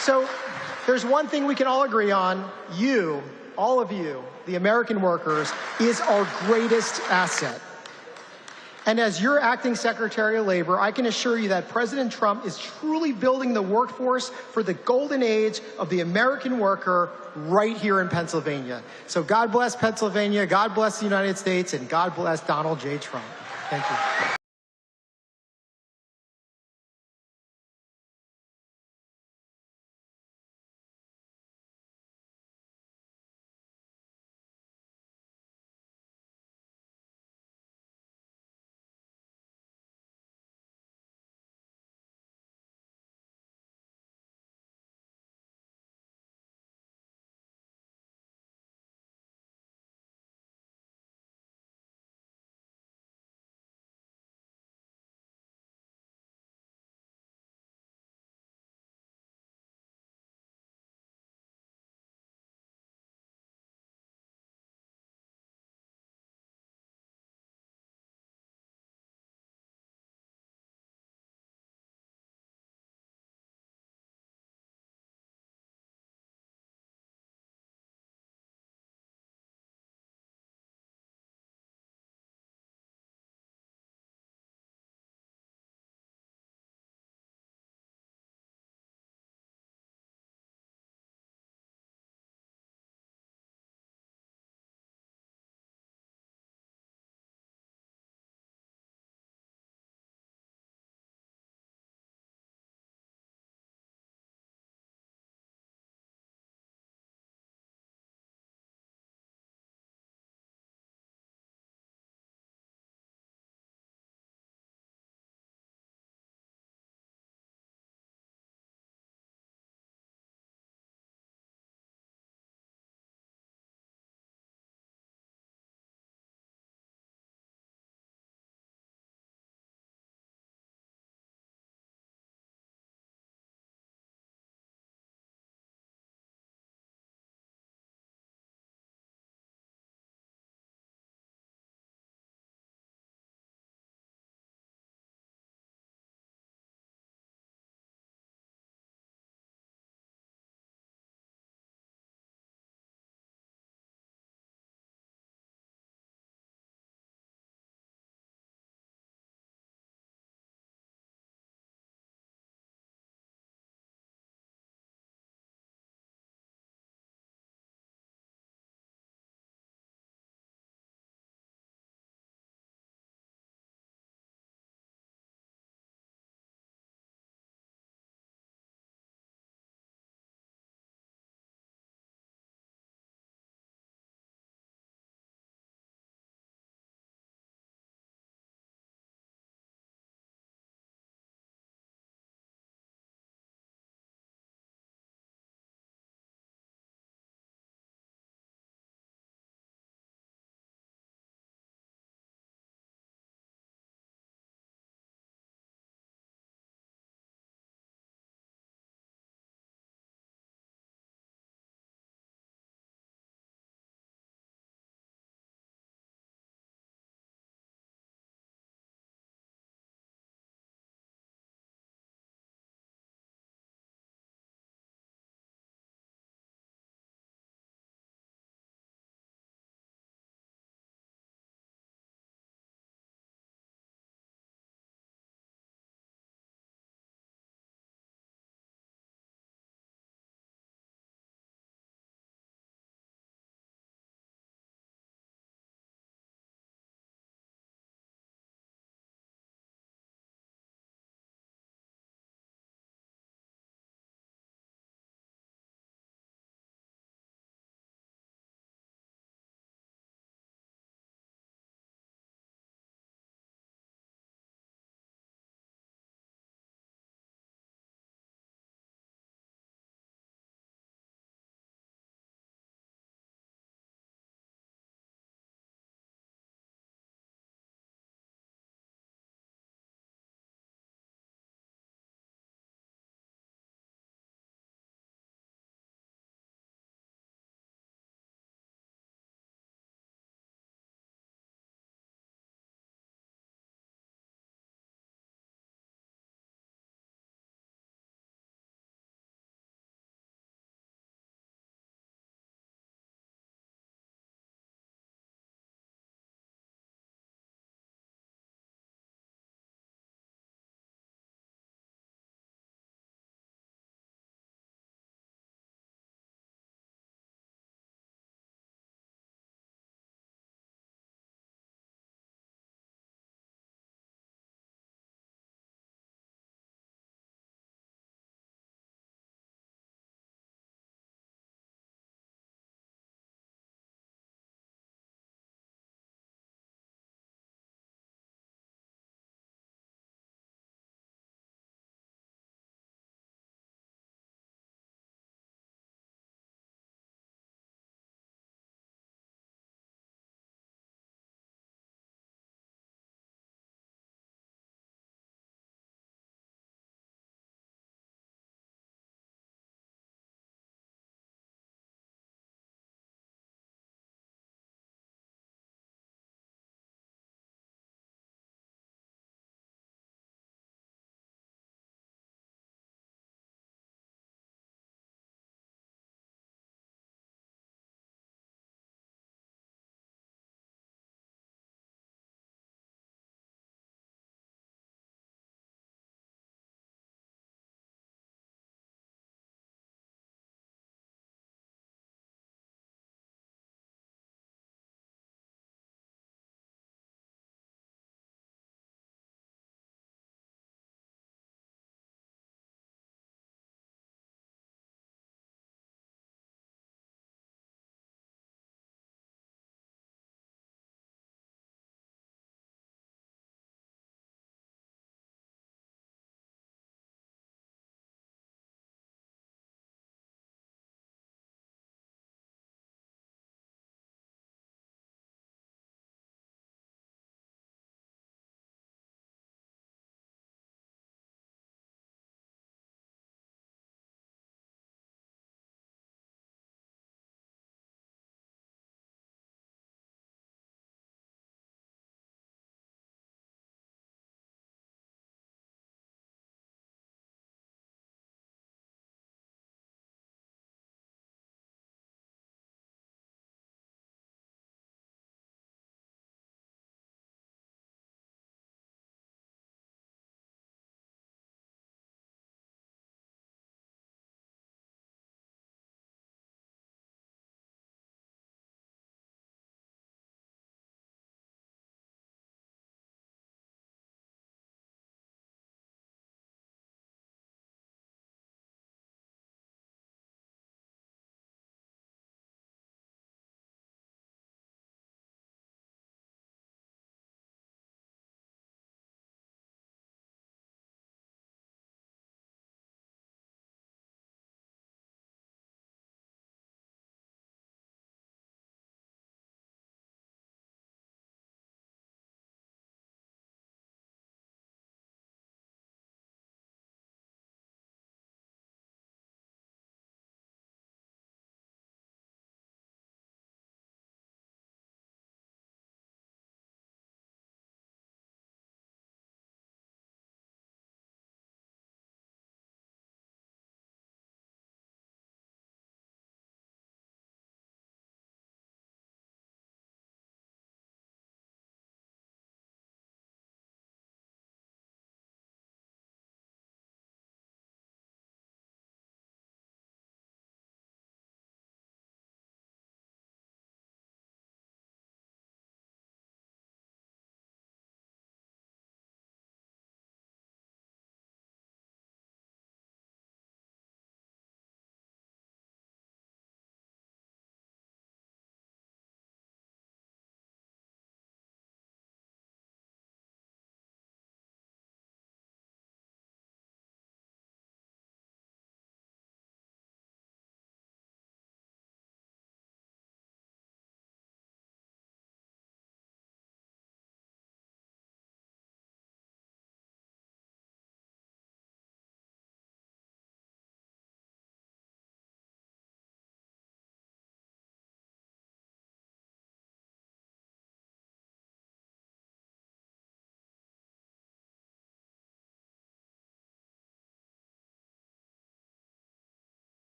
So there's one thing we can all agree on. You, all of you, the American workers, is our greatest asset. And as your acting Secretary of Labor, I can assure you that President Trump is truly building the workforce for the golden age of the American worker right here in Pennsylvania. So God bless Pennsylvania, God bless the United States, and God bless Donald J. Trump. Thank you.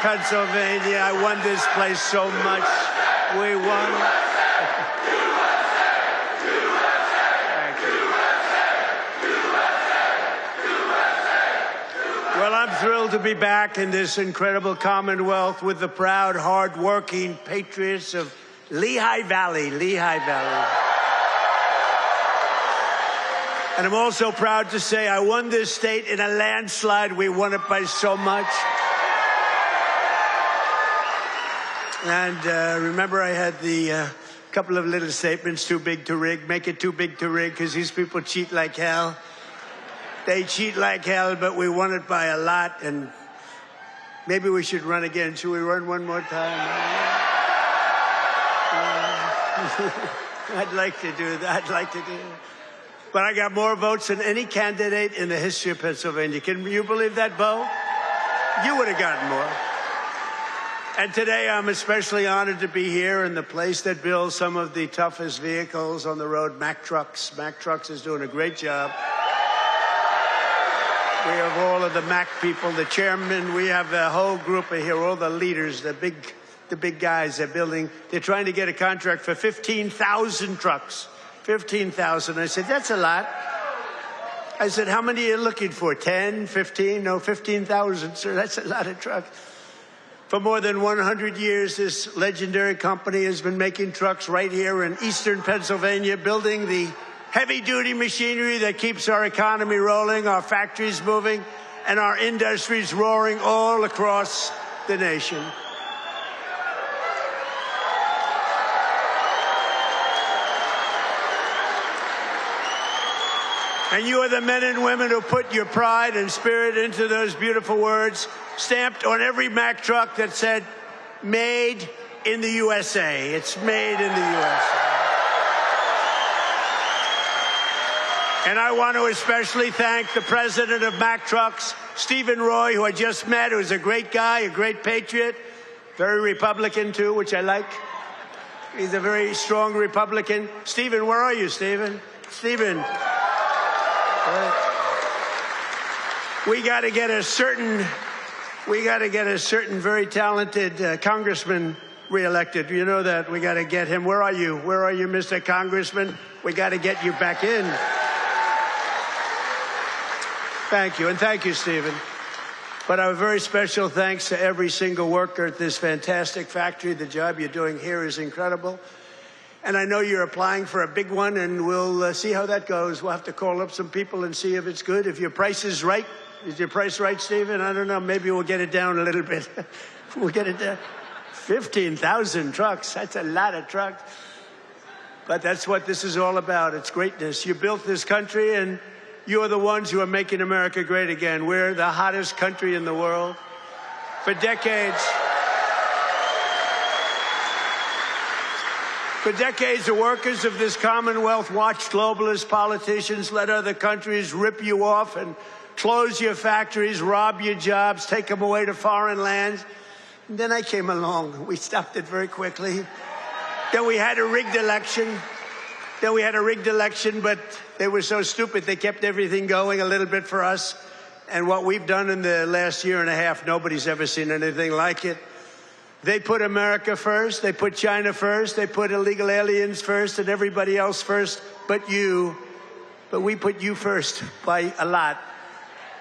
Pennsylvania. I won this place so much. We won. Thank you. Well, I'm thrilled to be back in this incredible Commonwealth with the proud, hard-working patriots of Lehigh Valley. And I'm also proud to say I won this state in a landslide. We won it by so much. And remember, I had the couple of little statements, too big to rig, make it too big to rig, because these people cheat like hell. They cheat like hell, but we won it by a lot, and maybe we should run again. Should we run one more time? I'd like to do that. But I got more votes than any candidate in the history of Pennsylvania. Can you believe that, Bo? You would have gotten more. And today I'm especially honored to be here in the place that builds some of the toughest vehicles on the road, Mack Trucks. Mack Trucks is doing a great job. We have all of the Mack people, the chairman. We have a whole group of here, all the leaders, the big guys. They're trying to get a contract for 15,000 trucks. 15,000. I said, that's a lot. I said, how many are you looking for? 10, 15? No, 15,000, sir. That's a lot of trucks. For more than 100 years, this legendary company has been making trucks right here in eastern Pennsylvania, building the heavy-duty machinery that keeps our economy rolling, our factories moving, and our industries roaring all across the nation. And you are the men and women who put your pride and spirit into those beautiful words, stamped on every Mack truck that said, made in the USA. It's made in the USA. And I want to especially thank the president of Mack Trucks, Stephen Roy, who I just met, who's a great guy, a great patriot, very Republican, too, which I like. He's a very strong Republican. Stephen, where are you, Stephen? Stephen. We got to get a certain very talented congressman reelected. You know that. We got to get him. Where are you? Where are you, Mr. Congressman? We got to get you back in. Thank you, and thank you, Stephen. But a very special thanks to every single worker at this fantastic factory. The job you're doing here is incredible. And I know you're applying for a big one, and we'll see how that goes. We'll have to call up some people and see if it's good. If your price is right. Is your price right, Stephen? I don't know. Maybe we'll get it down a little bit. We'll get it down. 15,000 trucks. That's a lot of trucks. But that's what this is all about. It's greatness. You built this country, and you are the ones who are making America great again. We're the hottest country in the world. For decades, the workers of this Commonwealth watched globalist politicians let other countries rip you off and close your factories, rob your jobs, take them away to foreign lands. And then I came along. We stopped it very quickly. Then we had a rigged election. But they were so stupid, they kept everything going a little bit for us. And what we've done in the last year and a half, nobody's ever seen anything like it. They put America first, they put China first, they put illegal aliens first and everybody else first but you. But we put you first by a lot.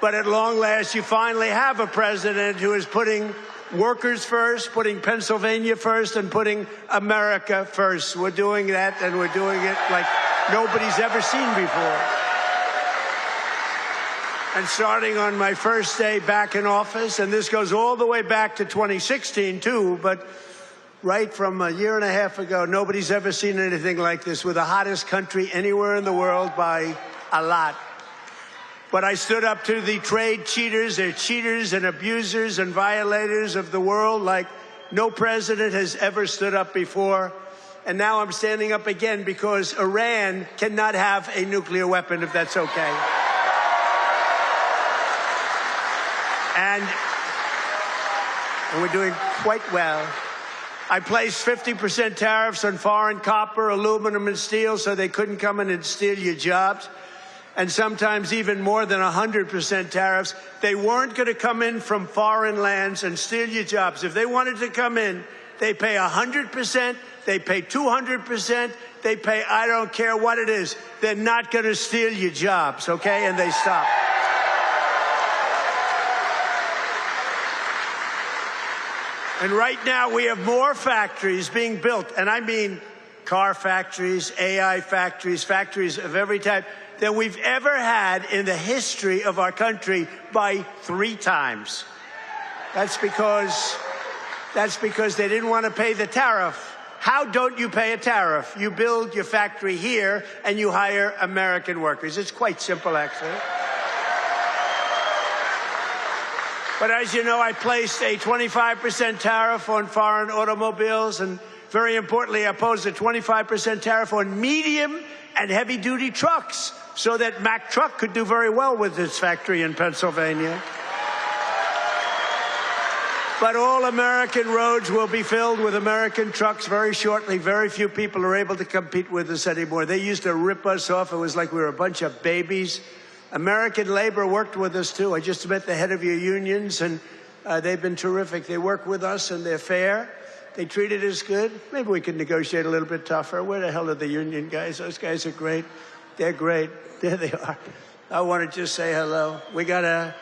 But at long last, you finally have a president who is putting workers first, putting Pennsylvania first, and putting America first. We're doing that, and we're doing it like nobody's ever seen before. And starting on my first day back in office, and this goes all the way back to 2016, too, but right from a year and a half ago, nobody's ever seen anything like this. We're the hottest country anywhere in the world by a lot. But I stood up to the trade cheaters. They're cheaters and abusers and violators of the world like no president has ever stood up before. And now I'm standing up again because Iran cannot have a nuclear weapon, if that's okay. And we're doing quite well. I placed 50% tariffs on foreign copper, aluminum, and steel so they couldn't come in and steal your jobs. and sometimes even more than 100% tariffs. They weren't going to come in from foreign lands and steal your jobs. If they wanted to come in, they pay 100%, they pay 200%, they pay I don't care what it is. They're not going to steal your jobs, okay? And they stop. And right now we have more factories being built, and I mean car factories, AI factories, factories of every type, than we've ever had in the history of our country by 3 times. That's because they didn't want to pay the tariff. How don't you pay a tariff? You build your factory here and you hire American workers. It's quite simple, actually. But as you know, I placed a 25% tariff on foreign automobiles, and very importantly, I posed a 25% tariff on medium and heavy-duty trucks so that Mack Truck could do very well with its factory in Pennsylvania. But all American roads will be filled with American trucks very shortly. Very few people are able to compete with us anymore. They used to rip us off. It was like we were a bunch of babies. American labor worked with us, too. I just met the head of your unions, and they've been terrific. They work with us, and they're fair. They treated us good. Maybe we could negotiate a little bit tougher. Where the hell are the union guys? Those guys are great. They're great. There they are. I want to just say hello. We gotta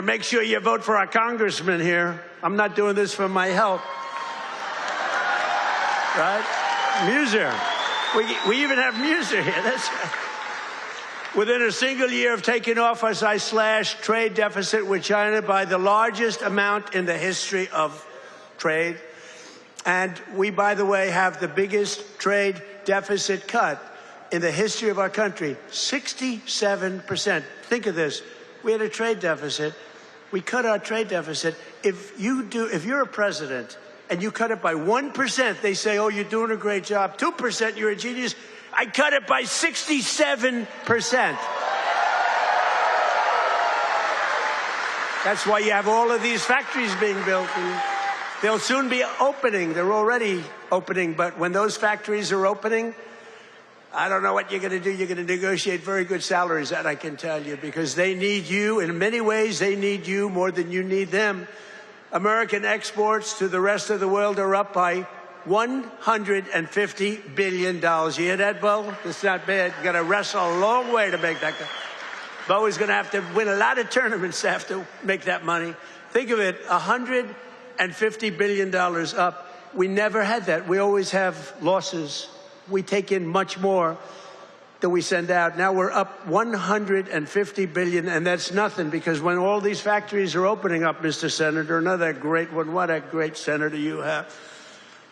make sure you vote for our congressman here. I'm not doing this for my health. Right? Muser. We even have Muser here. That's right. Within a single year of taking office, I slashed trade deficit with China by the largest amount in the history of trade. And we, by the way, have the biggest trade deficit cut in the history of our country, 67%. Think of this. We had a trade deficit. We cut our trade deficit. If you're a president and you cut it by 1%, they say, oh, you're doing a great job. 2%, you're a genius. I cut it by 67%. That's why you have all of these factories being built. And they'll soon be opening. They're already opening. But when those factories are opening, I don't know what you're going to do. You're going to negotiate very good salaries, that I can tell you, because they need you. In many ways, they need you more than you need them. American exports to the rest of the world are up by $150 billion. You hear that, Bo? It's not bad. You got to wrestle a long way to make that. Bo is going to have to win a lot of tournaments to have to make that money. Think of it, $150 billion up. We never had that. We always have losses. We take in much more than we send out. Now we're up $150 billion, and that's nothing, because when all these factories are opening up, Mr. Senator, another great one, what a great senator you have.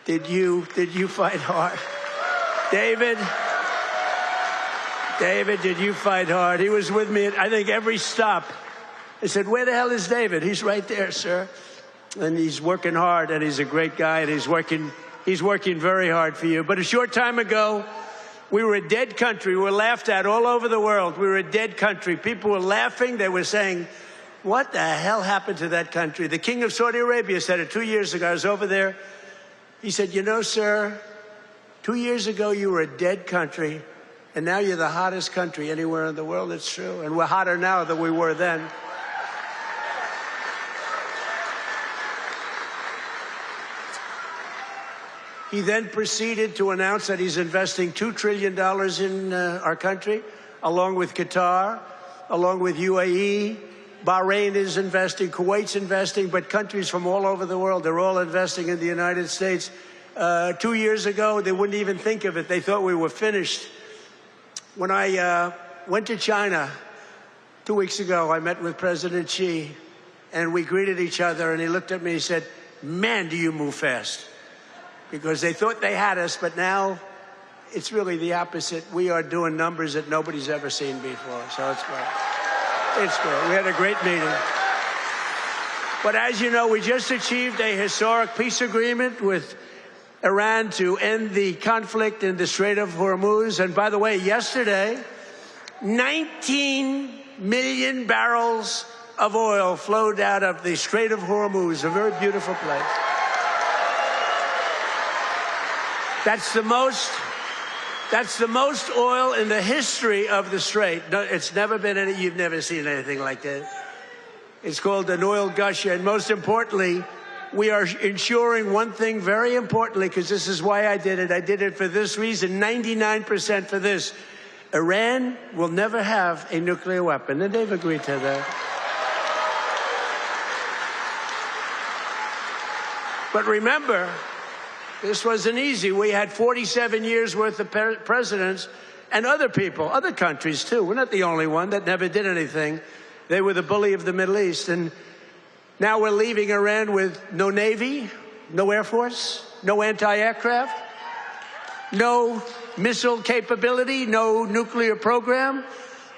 Did you fight hard? David, did you fight hard? He was with me at, I think, every stop. I said, where the hell is David? He's right there, sir. And he's working hard, and he's a great guy, and he's working very hard for you. But a short time ago, we were a dead country. We were laughed at all over the world. We were a dead country. People were laughing. They were saying, what the hell happened to that country? The king of Saudi Arabia said it 2 years ago. I was over there. He said, you know, sir, 2 years ago you were a dead country, and now you're the hottest country anywhere in the world. It's true. And we're hotter now than we were then. He then proceeded to announce that he's investing $2 trillion in our country, along with Qatar, along with UAE. Bahrain is investing, Kuwait's investing, but countries from all over the world, they're all investing in the United States. 2 years ago, they wouldn't even think of it. They thought we were finished. When I went to China 2 weeks ago, I met with President Xi, and we greeted each other, and he looked at me and he said, man, do you move fast. Because they thought they had us, but now it's really the opposite. We are doing numbers that nobody's ever seen before, so it's great. It's great. We had a great meeting. But as you know, we just achieved a historic peace agreement with Iran to end the conflict in the Strait of Hormuz. And by the way, yesterday, 19 million barrels of oil flowed out of the Strait of Hormuz, a very beautiful place. That's the most That's the most oil in the history of the Strait. No, it's never been any, you've never seen anything like that. It's called an oil gusher. And most importantly, we are ensuring one thing very importantly, because this is why I did it. I did it for this reason, 99% for this. Iran will never have a nuclear weapon, and they've agreed to that. But remember, this wasn't easy. We had 47 years worth of presidents and other people, other countries too. We're not the only one that never did anything. They were the bully of the Middle East. And now we're leaving Iran with no Navy, no Air Force, no anti-aircraft, no missile capability, no nuclear program.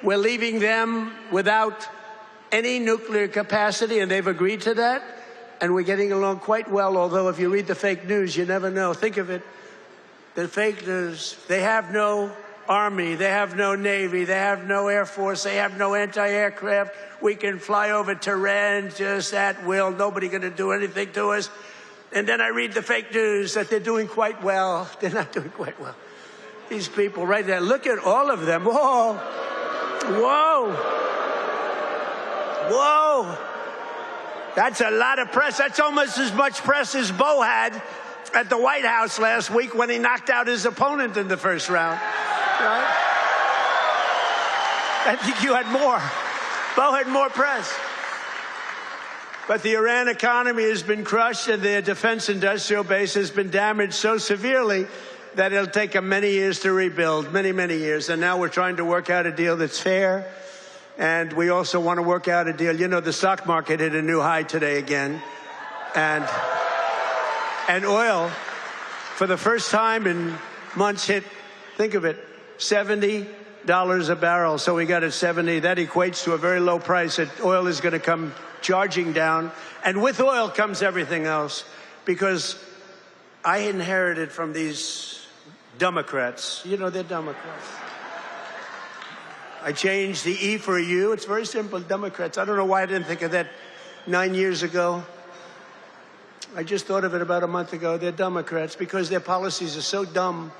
We're leaving them without any nuclear capacity, and they've agreed to that. And we're getting along quite well, although if you read the fake news, you never know. Think of it, the fake news. They have no army, they have no navy, they have no air force, they have no anti-aircraft. We can fly over Tehran just at will. Nobody going to do anything to us. And then I read the fake news that they're doing quite well. They're not doing quite well. These people right there, look at all of them. Whoa, whoa, whoa. That's a lot of press. That's almost as much press as Bo had at the White House last week when he knocked out his opponent in the first round. Right? I think you had more. Bo had more press. But the Iran economy has been crushed, and their defense industrial base has been damaged so severely that it'll take them many years to rebuild, many, many years. And now we're trying to work out a deal that's fair. And we also want to work out a deal. You know, the stock market hit a new high today again. And oil, for the first time in months, hit, think of it, $70 a barrel. So we got at 70. That equates to a very low price. Oil is going to come charging down. And with oil comes everything else. Because I inherited from these Democrats. You know, they're Democrats. I changed the E for a U. It's very simple, Democrats. I don't know why I didn't think of that 9 years ago. I just thought of it about a month ago. They're Democrats because their policies are so dumb.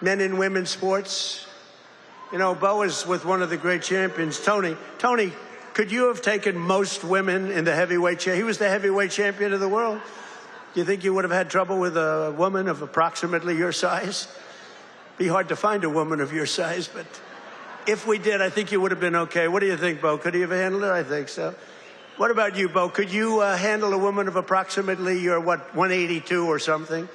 Men and women's sports. You know, Bo was with one of the great champions, Tony. Tony, could you have taken most women in the heavyweight championship? He was the heavyweight champion of the world. Do you think you would have had trouble with a woman of approximately your size? Be hard to find a woman of your size, but if we did, I think you would have been okay. What do you think, Bo? Could he have handled it? I think so. What about you, Bo? Could you handle a woman of approximately your, 182 or something?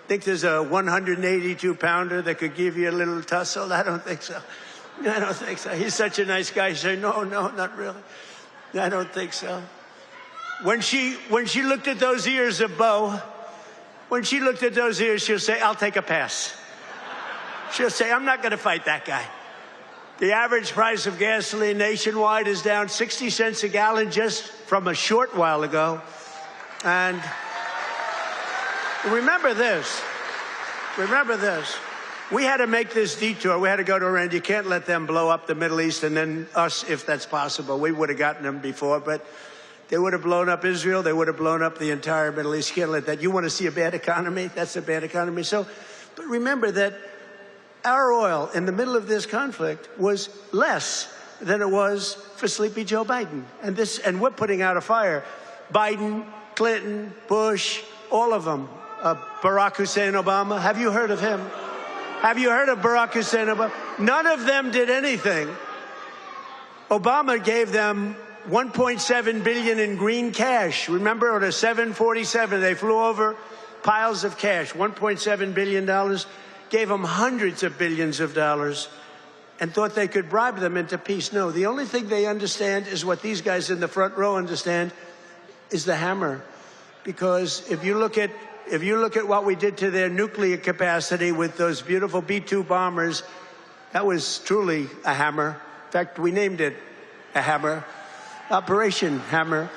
Think there's a 182-pounder that could give you a little tussle? I don't think so. I don't think so. He's such a nice guy. You say, no, not really. I don't think so. When she looked at those ears of Bo, when she looked at those ears, she'll say, I'll take a pass. She'll say, I'm not going to fight that guy. The average price of gasoline nationwide is down 60 cents a gallon just from a short while ago. And remember this. We had to make this detour. We had to go to Iran. You can't let them blow up the Middle East and then us, if that's possible. We would have gotten them before, but they would have blown up Israel. They would have blown up the entire Middle East. You can't let that. You want to see a bad economy? That's a bad economy. So, but remember that our oil in the middle of this conflict was less than it was for sleepy Joe Biden. And we're putting out a fire. Biden, Clinton, Bush, all of them. Barack Hussein Obama. Have you heard of him? Have you heard of Barack Hussein Obama? None of them did anything. Obama gave them $1.7 billion in green cash. Remember, on a 747, they flew over piles of cash, $1.7 billion. Gave them hundreds of billions of dollars and thought they could bribe them into peace. No, the only thing they understand is what these guys in the front row understand is the hammer. Because if you look at what we did to their nuclear capacity with those beautiful B-2 bombers, that was truly a hammer. In fact, we named it a hammer, Operation Hammer.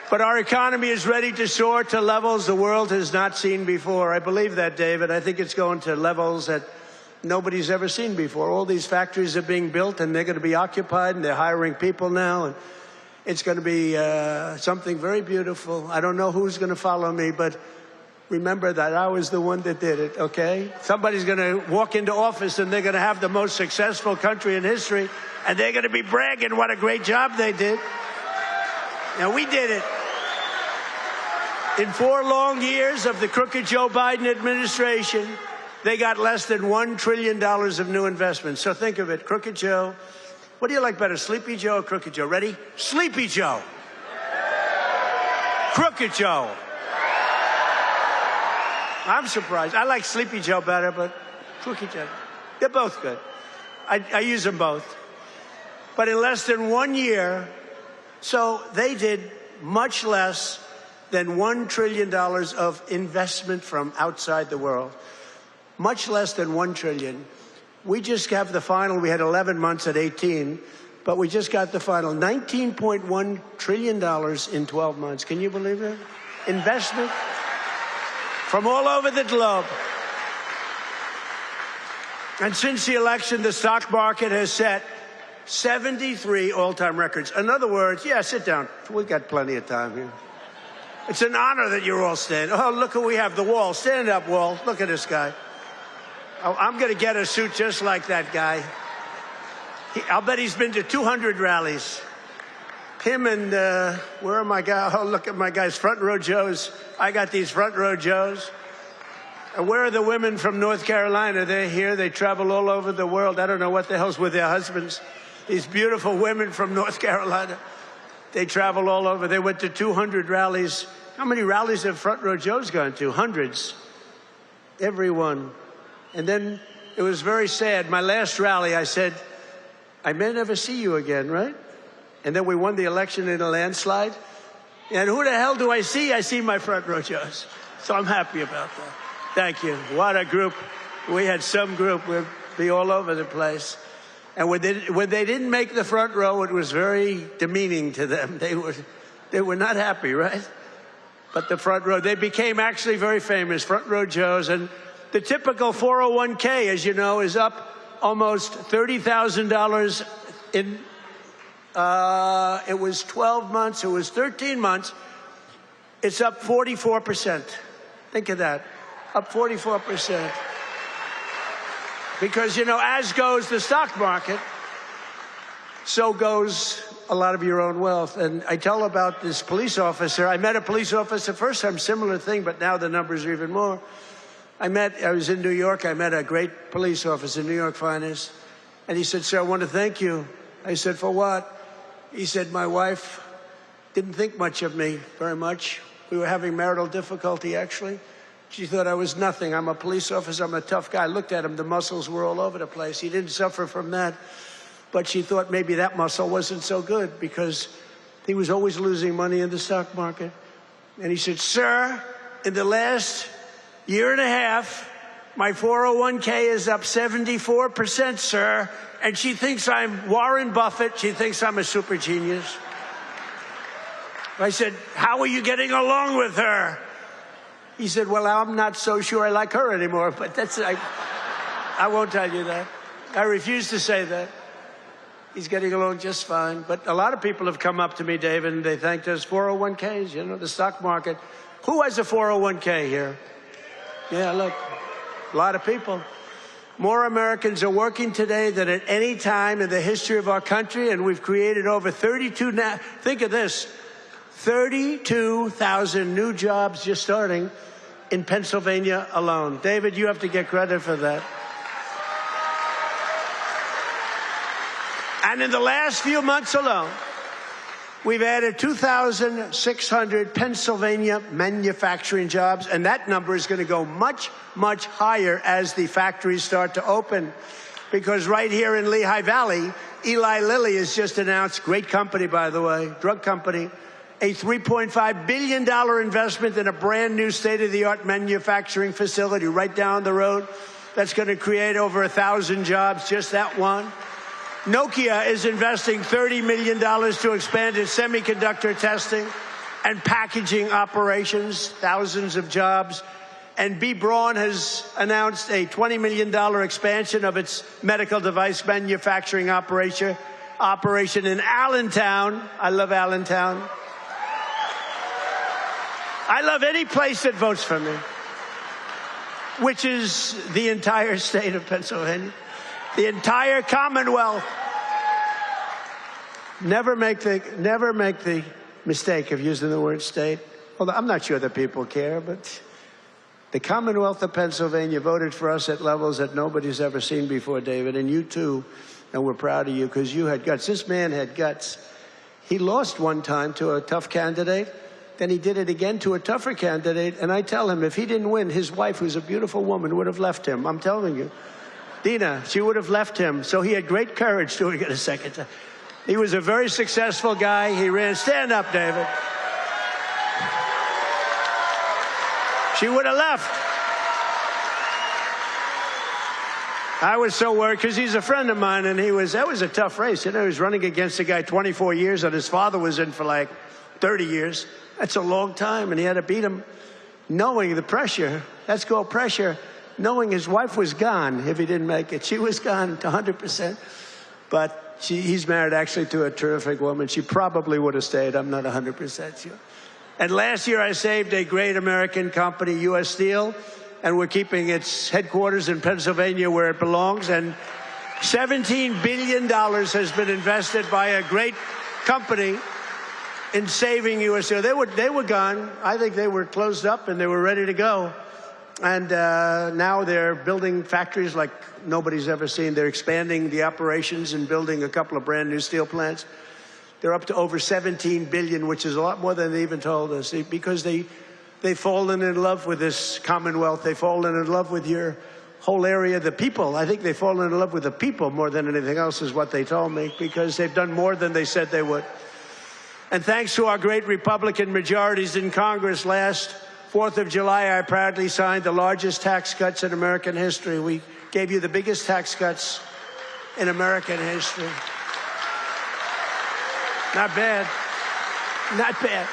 But our economy is ready to soar to levels the world has not seen before. I believe that, David. I think it's going to levels that nobody's ever seen before. All these factories are being built, and they're going to be occupied, and they're hiring people now. And it's going to be something very beautiful. I don't know who's going to follow me, but remember that I was the one that did it, okay? Somebody's going to walk into office and they're going to have the most successful country in history, and they're going to be bragging what a great job they did. Now, we did it. In 4 long years of the crooked Joe Biden administration, they got less than $1 trillion of new investments. So think of it, Crooked Joe. What do you like better, Sleepy Joe or Crooked Joe? Ready? Sleepy Joe. Crooked Joe. I'm surprised. I like Sleepy Joe better, but Crooked Joe. They're both good. I use them both. But in less than 1 year, so they did much less than $1 trillion of investment from outside the world. Much less than $1 trillion. We just have the final. We had 11 months at 18, but we just got the final. $19.1 trillion in 12 months. Can you believe it? Investment from all over the globe. And since the election, the stock market has set 73 all-time records. In other words, yeah, sit down. We've got plenty of time here. It's an honor that you're all standing. Oh, look who we have, the Wall. Stand up, Wall. Look at this guy. Oh, I'm going to get a suit just like that guy. I'll bet he's been to 200 rallies. Him and, where are my guys? Oh, look at my guys, front row Joes. I got these front row Joes. And where are the women from North Carolina? They're here. They travel all over the world. I don't know what the hell's with their husbands. These beautiful women from North Carolina. They travel all over. They went to 200 rallies. How many rallies have Front Row Joe's gone to? Hundreds. Everyone. And then it was very sad. My last rally, I said, I may never see you again, right? And then we won the election in a landslide. And who the hell do I see? I see my Front Row Joes. So I'm happy about that. Thank you. What a group. We had some group. We'd be all over the place. And when they didn't make the front row, it was very demeaning to them. They were not happy, right? But the front row, they became actually very famous, Front Row Joes. And the typical 401k, as you know, is up almost $30,000 in, it was 12 months, it was 13 months. It's up 44%. Think of that, up 44%. Because, you know, as goes the stock market, so goes a lot of your own wealth. And I tell about this police officer. I met a police officer first time, similar thing, but now the numbers are even more. I was in New York. I met a great police officer, New York finest. And he said, sir, I want to thank you. I said, for what? He said, my wife didn't think much of me, very much. We were having marital difficulty, actually. She thought I was nothing. I'm a police officer. I'm a tough guy. I looked at him. The muscles were all over the place. He didn't suffer from that. But she thought maybe that muscle wasn't so good because he was always losing money in the stock market. And he said, sir, in the last year and a half, my 401k is up 74%, sir. And she thinks I'm Warren Buffett. She thinks I'm a super genius. I said, how are you getting along with her? He said, well, I'm not so sure I like her anymore, but I won't tell you that. I refuse to say that. He's getting along just fine. But a lot of people have come up to me, David, and they thanked us 401ks, you know, the stock market. Who has a 401k here? Yeah, look, a lot of people. More Americans are working today than at any time in the history of our country, and we've created over 32, think of this, 32,000 new jobs just starting in Pennsylvania alone. David, you have to get credit for that. And in the last few months alone, we've added 2,600 Pennsylvania manufacturing jobs, and that number is going to go much, much higher as the factories start to open. Because right here in Lehigh Valley, Eli Lilly has just announced, great company, by the way, drug company, a $3.5 billion investment in a brand new state-of-the-art manufacturing facility right down the road. That's going to create over 1,000 jobs, just that one. Nokia is investing $30 million to expand its semiconductor testing and packaging operations, thousands of jobs. And B. Braun has announced a $20 million expansion of its medical device manufacturing operation in Allentown. I love Allentown. I love any place that votes for me. which is the entire state of Pennsylvania, the entire Commonwealth. Never make the mistake of using the word state. Although I'm not sure that people care, but the Commonwealth of Pennsylvania voted for us at levels that nobody's ever seen before, David, and you too, and we're proud of you because you had guts. This man had guts. He lost one time to a tough candidate, then he did it again to a tougher candidate, and I tell him if he didn't win, his wife, who's a beautiful woman, would have left him. I'm telling you. Dina, she would have left him. So he had great courage doing it a second time. He was a very successful guy. He ran. Stand up, David. She would have left. I was so worried because he's a friend of mine, and that was a tough race. You know, he was running against a guy 24 years that his father was in for like 30 years. That's a long time, and he had to beat him knowing the pressure. That's called pressure. Knowing his wife was gone if he didn't make it. She was gone 100%. But he's married actually to a terrific woman. She probably would have stayed. I'm not 100% sure. And last year I saved a great American company, U.S. Steel, and we're keeping its headquarters in Pennsylvania where it belongs. And $17 billion has been invested by a great company in saving U.S. Steel. They were gone. I think they were closed up and they were ready to go. And now they're building factories like nobody's ever seen. They're expanding the operations and building a couple of brand new steel plants. They're up to over $17 billion, which is a lot more than they even told us, because they've fallen in love with this Commonwealth. They've fallen in love with your whole area, the people. I think they've fallen in love with the people more than anything else is what they told me, because they've done more than they said they would. And thanks to our great Republican majorities in Congress last 4th of July, I proudly signed the largest tax cuts in American history. We gave you the biggest tax cuts in American history. Not bad. Not bad.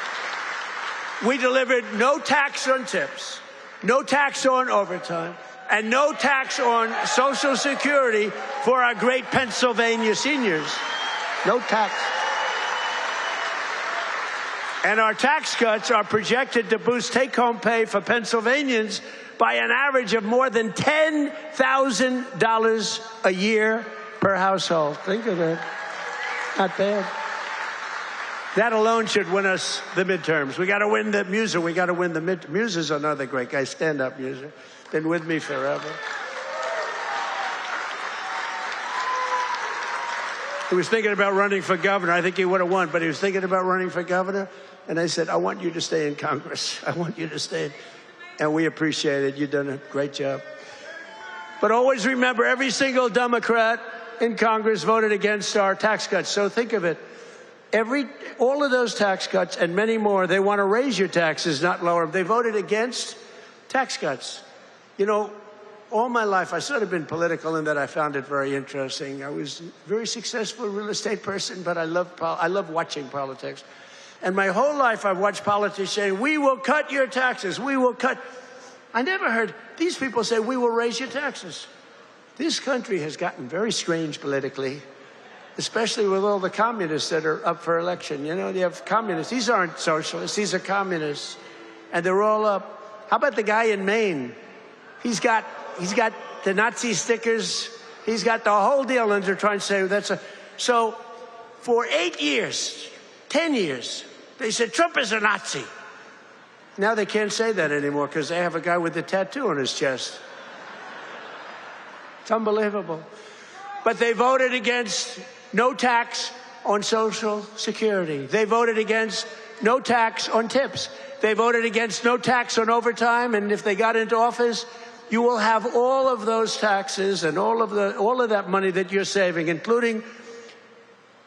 We delivered no tax on tips, no tax on overtime, and no tax on Social Security for our great Pennsylvania seniors. No tax. And our tax cuts are projected to boost take-home pay for Pennsylvanians by an average of more than $10,000 a year per household. Think of it. Not bad. That alone should win us the midterms. We got to win the Muser. We got to win the midterms. Muser's another great guy. Stand up, Muser. Been with me forever. He was thinking about running for governor. I think he would have won, but he was thinking about running for governor. And I said, I want you to stay in Congress. I want you to stay. And we appreciate it. You've done a great job. But always remember, every single Democrat in Congress voted against our tax cuts. So think of it. All of those tax cuts and many more, they want to raise your taxes, not lower them. They voted against tax cuts. You know, all my life, I sort of been political in that I found it very interesting. I was a very successful real estate person, but I love watching politics. And my whole life, I've watched politicians say, we will cut your taxes. We will cut. I never heard these people say, we will raise your taxes. This country has gotten very strange politically, especially with all the communists that are up for election. You know, you have communists. These aren't socialists. These are communists. And they're all up. How about the guy in Maine? He's got the Nazi stickers. He's got the whole deal. And they're trying to say so for 8 years, 10 years, they said Trump is a Nazi. Now they can't say that anymore because they have a guy with a tattoo on his chest. It's unbelievable. But they voted against no tax on Social Security. They voted against no tax on tips. They voted against no tax on overtime. And if they got into office, you will have all of those taxes and all of that money that you're saving, including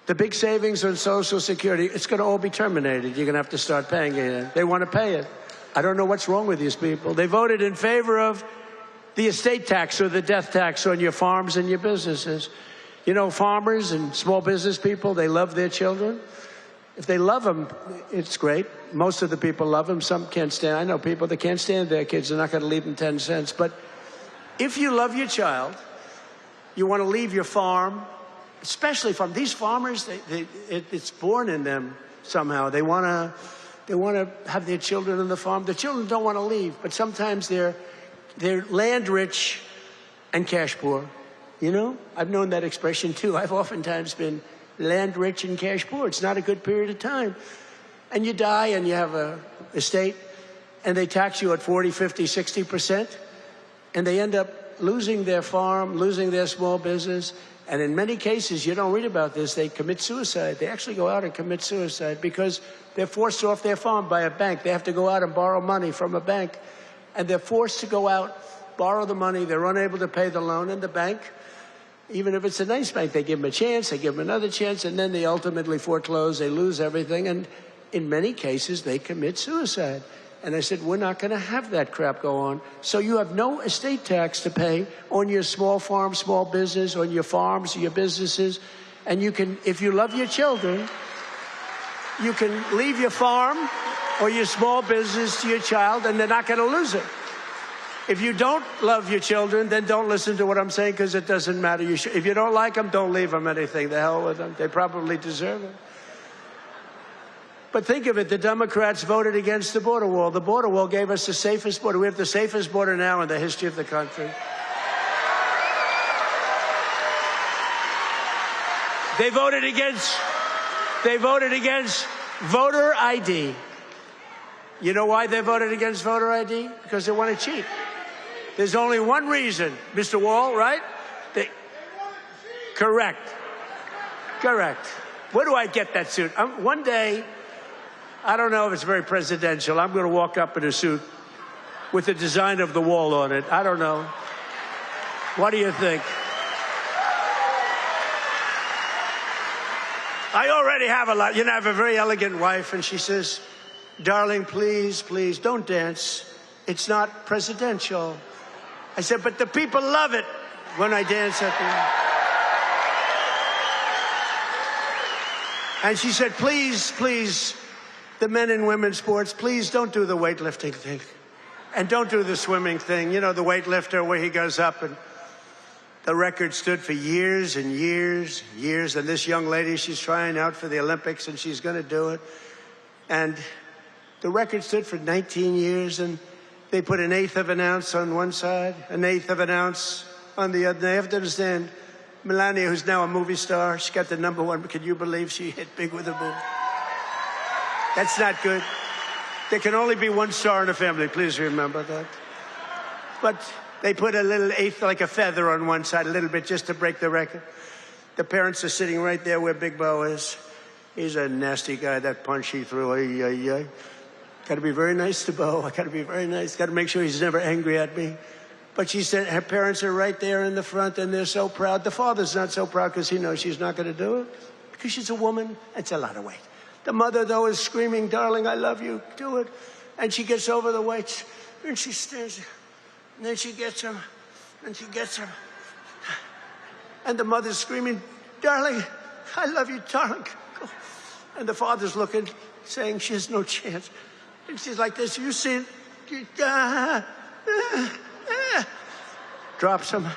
the big savings on Social Security. It's going to all be terminated. You're going to have to start paying it. They want to pay it. I don't know what's wrong with these people. They voted in favor of the estate tax or the death tax on your farms and your businesses. You know, farmers and small business people, they love their children. If they love them, it's great. Most of the people love them. Some can't stand. I know people that can't stand their kids. They're not going to leave them 10 cents. But if you love your child, you want to leave your farm, especially from these farmers, it's born in them somehow. They want to have their children on the farm. The children don't want to leave, but sometimes they're they're land rich and cash poor. You know, I've known that expression too. I've oftentimes been land rich and cash poor. It's not a good period of time. And you die and you have a estate and they tax you at 40, 50, 60%. And they end up losing their farm, losing their small business. And in many cases, you don't read about this, they commit suicide. They actually go out and commit suicide because they're forced off their farm by a bank. They have to go out and borrow money from a bank. And they're forced to go out, borrow the money. They're unable to pay the loan. And the bank, even if it's a nice bank, they give them a chance, they give them another chance, and then they ultimately foreclose. They lose everything. And in many cases, they commit suicide. And I said, we're not going to have that crap go on. So you have no estate tax to pay on your small farm, small business, on your farms, your businesses. And you can, if you love your children, you can leave your farm or your small business to your child, and they're not going to lose it. If you don't love your children, then don't listen to what I'm saying, because it doesn't matter. If you don't like them, don't leave them anything. The hell with them. They probably deserve it. But think of it, the Democrats voted against the border wall. The border wall gave us the safest border. We have the safest border now in the history of the country. They voted against voter ID. You know why they voted against voter ID? Because they want to cheat. There's only one reason, Mr. Wall, right? Correct. Where do I get that suit? One day, I don't know if it's very presidential, I'm going to walk up in a suit with the design of the wall on it. I don't know. What do you think? I already have a lot. You know, I have a very elegant wife, and she says, darling, please, please, don't dance. It's not presidential. I said, but the people love it when I dance at the... And she said, please, please, the men and women's sports, please don't do the weightlifting thing. And don't do the swimming thing. You know, the weightlifter where he goes up and the record stood for years and years and years. And this young lady, she's trying out for the Olympics and she's going to do it. And the record stood for 19 years, and they put an eighth of an ounce on one side, an eighth of an ounce on the other. They have to understand, Melania, who's now a movie star, she got the #1. Can you believe she hit big with a movie? That's not good. There can only be one star in a family. Please remember that. But they put a little eighth, like a feather on one side, a little bit, just to break the record. The parents are sitting right there where Big Bo is. He's a nasty guy. That punch he threw, got to be very nice to Bo. I got to be very nice. Got to make sure he's never angry at me. But she said her parents are right there in the front, and they're so proud. The father's not so proud because he knows she's not going to do it. Because she's a woman. It's a lot of weight. The mother, though, is screaming, darling, I love you. Do it. And she gets over the weights, and she stands there. And then she gets him, and she gets him. And the mother's screaming, darling, I love you, darling. Go. And the father's looking, saying she has no chance. And she's like this, you see it? Drops him.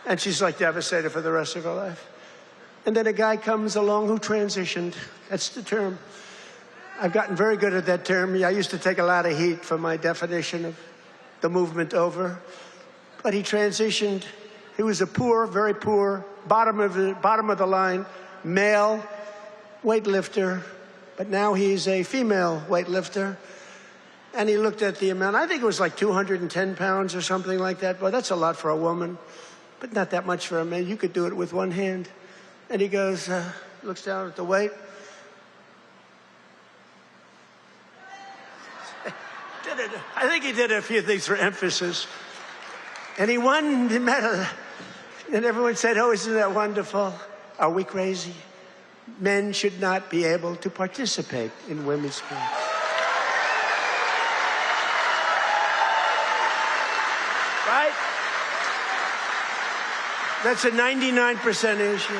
And she's like devastated for the rest of her life. And then a guy comes along who transitioned. That's the term. I've gotten very good at that term. I used to take a lot of heat for my definition of the movement over. But he transitioned. He was a poor, very poor, bottom of the line, male weightlifter. But now he's a female weightlifter. And he looked at the amount. I think it was like 210 pounds or something like that. Well, that's a lot for a woman, but not that much for a man. You could do it with one hand. And he goes, looks down at the weight. I think he did a few things for emphasis. And he won the medal. And everyone said, oh, isn't that wonderful? Are we crazy? Men should not be able to participate in women's sports. Right? That's a 99% issue.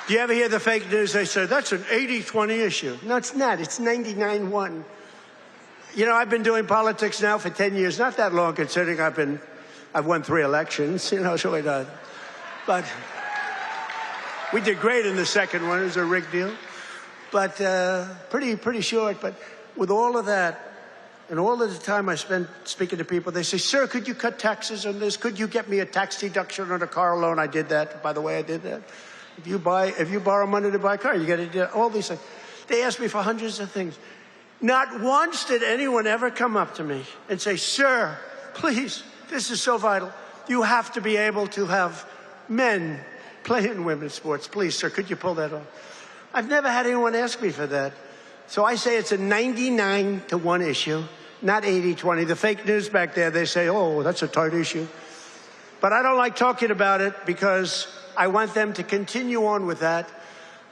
Do you ever hear the fake news? They say, that's an 80-20 issue. No, it's not. It's 99-1. You know, I've been doing politics now for 10 years. Not that long, considering I've won 3 elections. You know, so we're not. But we did great in the second one. It was a rigged deal. But pretty short. But with all of that, And all of the time I spend speaking to people, they say, sir, could you cut taxes on this? Could you get me a tax deduction on a car loan? I did that. By the way, I did that. If you borrow money to buy a car, you got to do all these things. They ask me for hundreds of things. Not once did anyone ever come up to me and say, sir, please, this is so vital. You have to be able to have men play in women's sports. Please, sir, could you pull that off? I've never had anyone ask me for that. So I say it's a 99-to-1 issue, not 80-20. The fake news back there, they say, oh, that's a tight issue. But I don't like talking about it because I want them to continue on with that.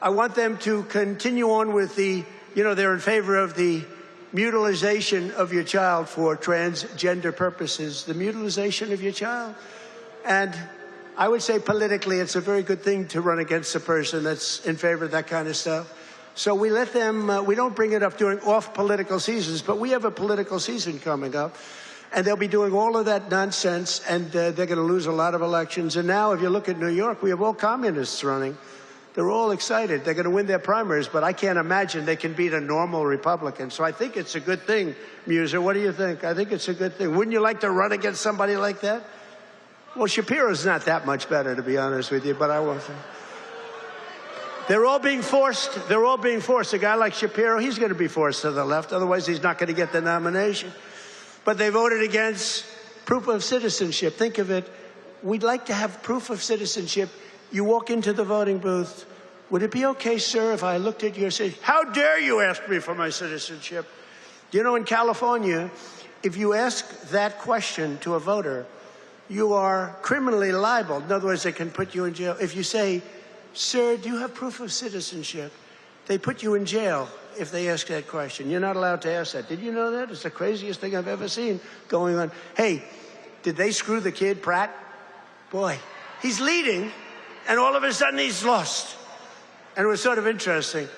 I want them to continue on with the, they're in favor of the mutilization of your child for transgender purposes, the mutilization of your child. And I would say politically, it's a very good thing to run against a person that's in favor of that kind of stuff. So we let them, we don't bring it up during off-political seasons, but we have a political season coming up. And they'll be doing all of that nonsense, and they're going to lose a lot of elections. And now, if you look at New York, we have all communists running. They're all excited. They're going to win their primaries, but I can't imagine they can beat a normal Republican. So I think it's a good thing, Muser. What do you think? I think it's a good thing. Wouldn't you like to run against somebody like that? Well, Shapiro's not that much better, to be honest with you, but I won't say. They're all being forced. They're all being forced. A guy like Shapiro, he's going to be forced to the left. Otherwise, he's not going to get the nomination. But they voted against proof of citizenship. Think of it. We'd like to have proof of citizenship. You walk into the voting booth. Would it be okay, sir, if I looked at your citizenship? How dare you ask me for my citizenship? You know, in California, if you ask that question to a voter, you are criminally liable. In other words, they can put you in jail. If you say, sir, do you have proof of citizenship? They put you in jail if they ask that question. You're not allowed to ask that. Did you know that? It's the craziest thing I've ever seen going on. Hey, did they screw the kid, Pratt? Boy, he's leading, and all of a sudden he's lost. And it was sort of interesting.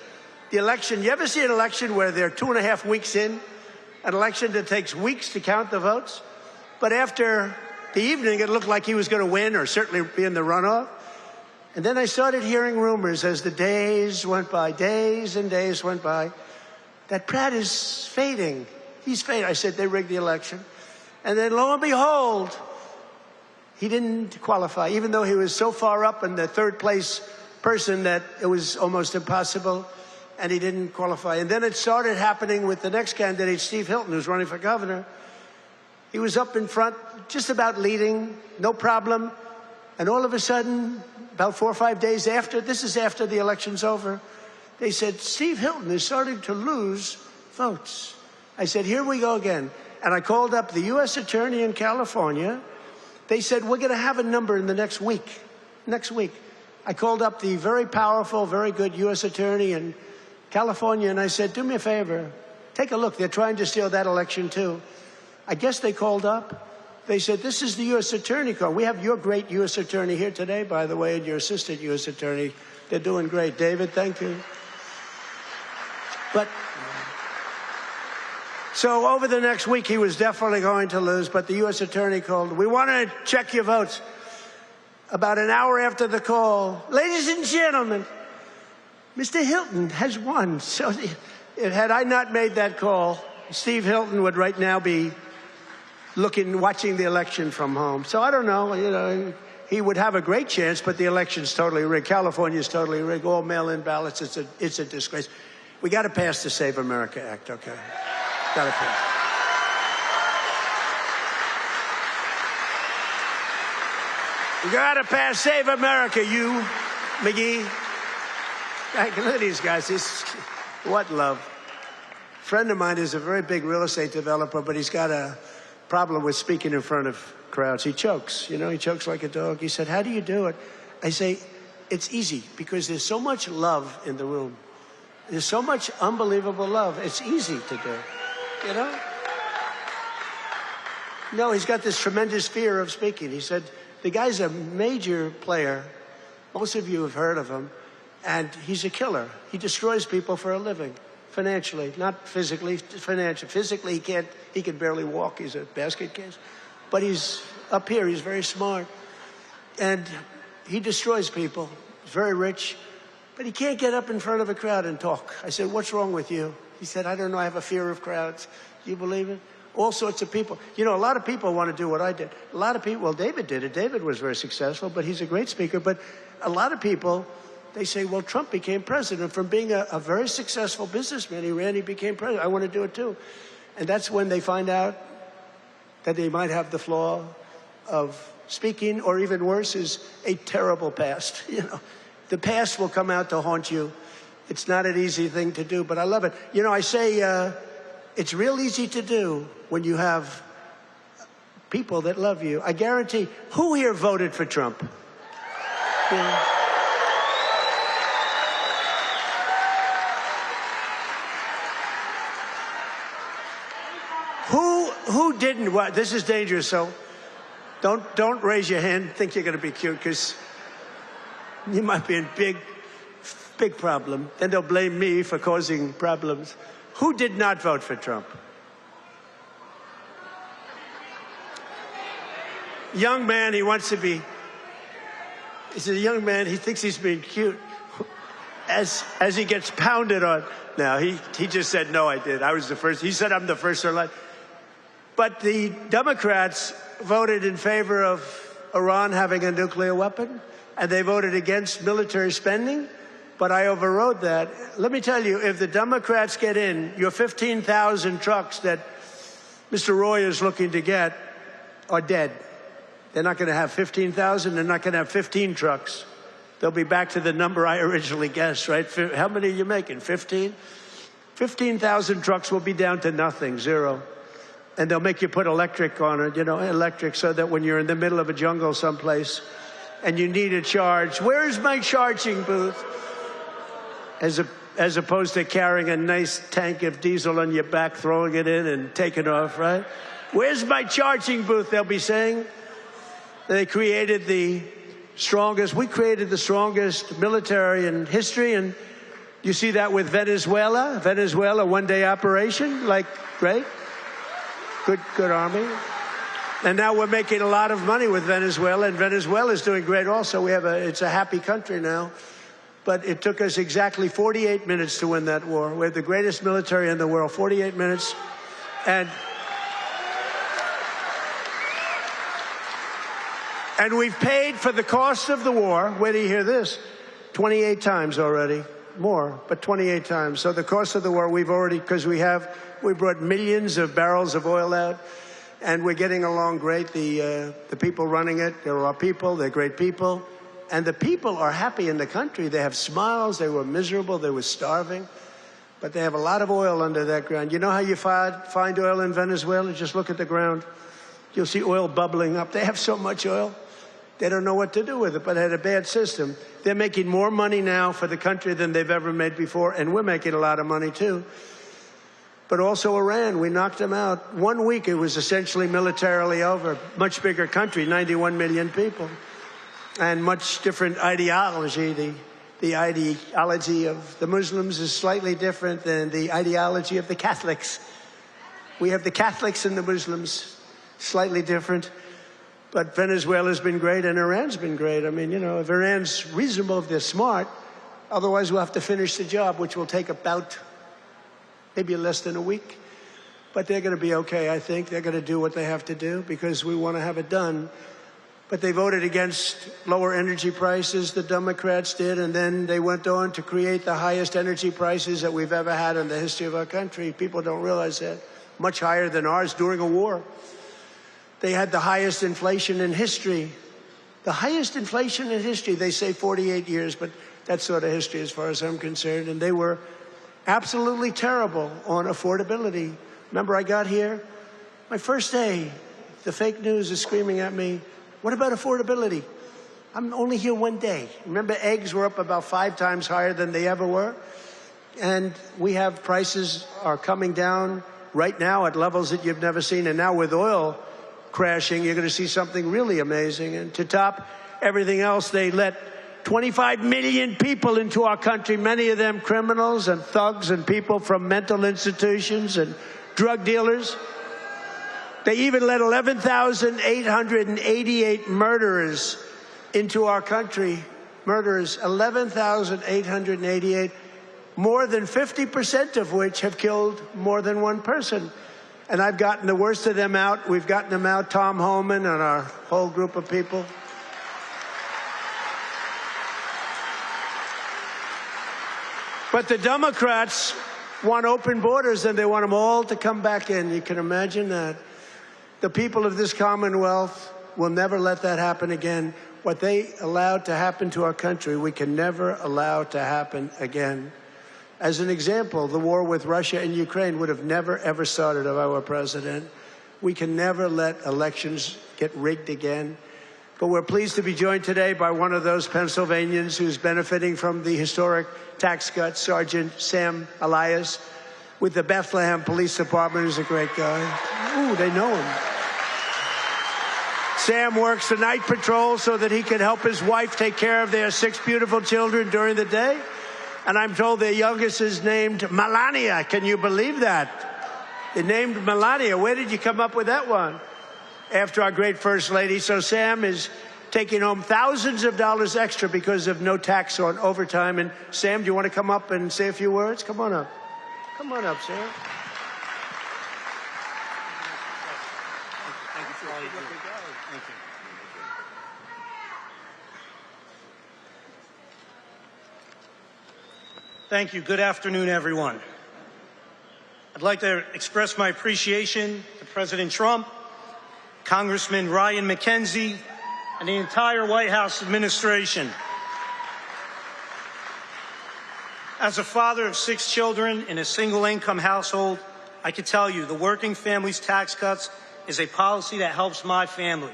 The election, you ever see an election where they're 2.5 weeks in? An election that takes weeks to count the votes? But after the evening, it looked like he was going to win or certainly be in the runoff. And then I started hearing rumors as the days went by, days and days went by, that Pratt is fading. He's fading. I said, they rigged the election. And then lo and behold, he didn't qualify, even though he was so far up in the third place person that it was almost impossible, and he didn't qualify. And then it started happening with the next candidate, Steve Hilton, who's running for governor. He was up in front, just about leading, no problem. And all of a sudden, about 4 or 5 days after, this is after the election's over, they said, Steve Hilton is starting to lose votes. I said, here we go again. And I called up the U.S. Attorney in California. They said, we're going to have a number in the next week. Next week. I called up the very powerful, very good U.S. Attorney in California, and I said, do me a favor. Take a look. They're trying to steal that election, too. I guess they called up. They said, this is the U.S. Attorney call. We have your great U.S. Attorney here today, by the way, and your assistant U.S. Attorney. They're doing great. David, thank you. But so over the next week, he was definitely going to lose, but the U.S. Attorney called. We want to check your votes. About an hour after the call, ladies and gentlemen, Mr. Hilton has won. So had I not made that call, Steve Hilton would right now be watching the election from home. So I don't know, he would have a great chance, but the election's totally rigged. California's totally rigged, all mail-in ballots. It's a disgrace. We got to pass the Save America Act, okay? Got to pass. We got to pass Save America, you, McGee. Look at these guys. What love. A friend of mine is a very big real estate developer, but he's got a problem with speaking in front of crowds. He chokes, he chokes like a dog. He said, how do you do it? I say, it's easy, because there's so much love in the room. There's so much unbelievable love. It's easy to do, No, he's got this tremendous fear of speaking. He said, the guy's a major player. Most of you have heard of him. And he's a killer. He destroys people for a living. Financially, not physically, financially. Physically, he can barely walk. He's a basket case. But he's up here. He's very smart. And he destroys people. He's very rich. But he can't get up in front of a crowd and talk. I said, what's wrong with you? He said, I don't know, I have a fear of crowds. Do you believe it? All sorts of people. You know, a lot of people want to do what I did. A lot of people, well, David did it. David was very successful, but he's a great speaker. But a lot of people, they say, well, Trump became president. From being a very successful businessman, he became president. I want to do it too. And that's when they find out that they might have the flaw of speaking, or even worse, is a terrible past. You know, the past will come out to haunt you. It's not an easy thing to do, but I love it. You know, I say it's real easy to do when you have people that love you. I guarantee, who here voted for Trump? Yeah. Who didn't? Well, this is dangerous, so don't raise your hand. Think you're going to be cute, because you might be in big problem. Then they'll blame me for causing problems. Who did not vote for Trump? Young man, he wants to be. He's a young man. He thinks he's being cute. As he gets pounded on. Now he just said no. I did. I was the first. He said I'm the first in line. But the Democrats voted in favor of Iran having a nuclear weapon, and they voted against military spending, but I overrode that. Let me tell you, if the Democrats get in, your 15,000 trucks that Mr. Roy is looking to get are dead. They're not going to have 15,000. They're not going to have 15 trucks. They'll be back to the number I originally guessed, right? How many are you making, 15? 15,000 trucks will be down to nothing, zero. And they'll make you put electric on it, you know, electric, so that when you're in the middle of a jungle someplace and you need a charge, where's my charging booth? As opposed to carrying a nice tank of diesel on your back, throwing it in and taking off, right? Where's my charging booth, they'll be saying. They created the strongest military in history, and you see that with Venezuela. Venezuela, one-day operation, like, great. Good army. And now we're making a lot of money with Venezuela, and Venezuela's doing great also. It's a happy country now. But it took us exactly 48 minutes to win that war. We have the greatest military in the world, 48 minutes. And we've paid for the cost of the war. Wait till you hear this. 28 times already. More, but 28 times. So the cost of the war, we've already, because we brought millions of barrels of oil out, and we're getting along great. The people running it, they're our people, they're great people. And the people are happy in the country. They have smiles, they were miserable, they were starving. But they have a lot of oil under that ground. You know how you find oil in Venezuela? Just look at the ground. You'll see oil bubbling up. They have so much oil. They don't know what to do with it, but they had a bad system. They're making more money now for the country than they've ever made before, and we're making a lot of money too. But also Iran, we knocked them out. 1 week, it was essentially militarily over. Much bigger country, 91 million people. And much different ideology. The ideology of the Muslims is slightly different than the ideology of the Catholics. We have the Catholics and the Muslims, slightly different. But Venezuela's been great, and Iran's been great. I mean, you know, if Iran's reasonable, if they're smart, otherwise we'll have to finish the job, which will take about maybe less than a week. But they're going to be okay, I think. They're going to do what they have to do because we want to have it done. But they voted against lower energy prices, the Democrats did, and then they went on to create the highest energy prices that we've ever had in the history of our country. People don't realize that. Much higher than ours during a war. They had the highest inflation in history. The highest inflation in history, they say 48 years, but that's sort of history as far as I'm concerned. And they were absolutely terrible on affordability. Remember, I got here, my first day, the fake news is screaming at me, what about affordability? I'm only here 1 day. Remember, eggs were up about 5 times higher than they ever were. And we have prices are coming down right now at levels that you've never seen. And now with oil crashing, you're going to see something really amazing. And to top everything else, they let 25 million people into our country, many of them criminals and thugs and people from mental institutions and drug dealers. They even let 11,888 murderers into our country. Murderers, 11,888. more than 50% of which have killed more than one person. And I've gotten the worst of them out. We've gotten them out, Tom Homan and our whole group of people. But the Democrats want open borders, and they want them all to come back in. You can imagine that. The people of this Commonwealth will never let that happen again. What they allowed to happen to our country, we can never allow to happen again. As an example, the war with Russia and Ukraine would have never, ever started if I were president. We can never let elections get rigged again. But we're pleased to be joined today by one of those Pennsylvanians who's benefiting from the historic tax cuts, Sergeant Sam Elias, with the Bethlehem Police Department, who's a great guy. Ooh, they know him. Sam works the night patrol so that he can help his wife take care of their 6 beautiful children during the day. And I'm told their youngest is named Melania. Can you believe that? They named Melania. Where did you come up with that one? After our great First Lady. So Sam is taking home thousands of dollars extra because of no tax on overtime. And Sam, do you want to come up and say a few words? Come on up. Come on up, Sam. Thank you for all you do. Thank you. Thank you. Good afternoon, everyone. I'd like to express my appreciation to President Trump, Congressman Ryan McKenzie, and the entire White House administration. As a father of 6 children in a single-income household, I can tell you the Working Families Tax Cuts is a policy that helps my family.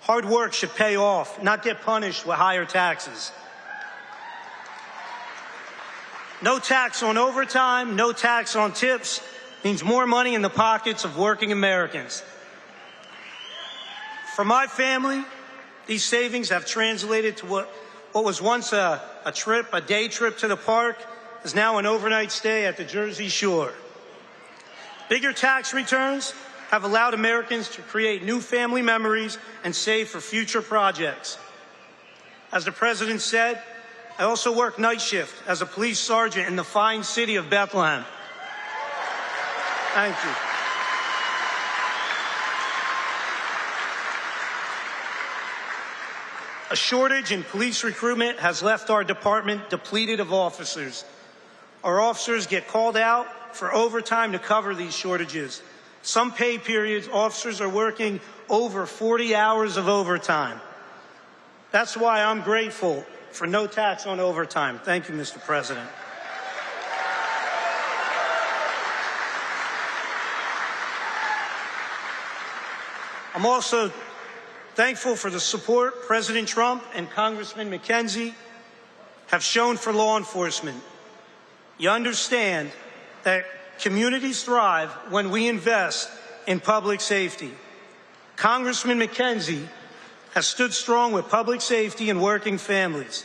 Hard work should pay off, not get punished with higher taxes. No tax on overtime, no tax on tips means more money in the pockets of working Americans. For my family, these savings have translated to what was once a day trip to the park, is now an overnight stay at the Jersey Shore. Bigger tax returns have allowed Americans to create new family memories and save for future projects. As the President said, I also work night shift as a police sergeant in the fine city of Bethlehem. Thank you. A shortage in police recruitment has left our department depleted of officers. Our officers get called out for overtime to cover these shortages. Some pay periods, officers are working over 40 hours of overtime. That's why I'm grateful for no tax on overtime. Thank you, Mr. President. I'm also thankful for the support President Trump and Congressman McKenzie have shown for law enforcement. You understand that communities thrive when we invest in public safety. Congressman McKenzie has stood strong with public safety and working families.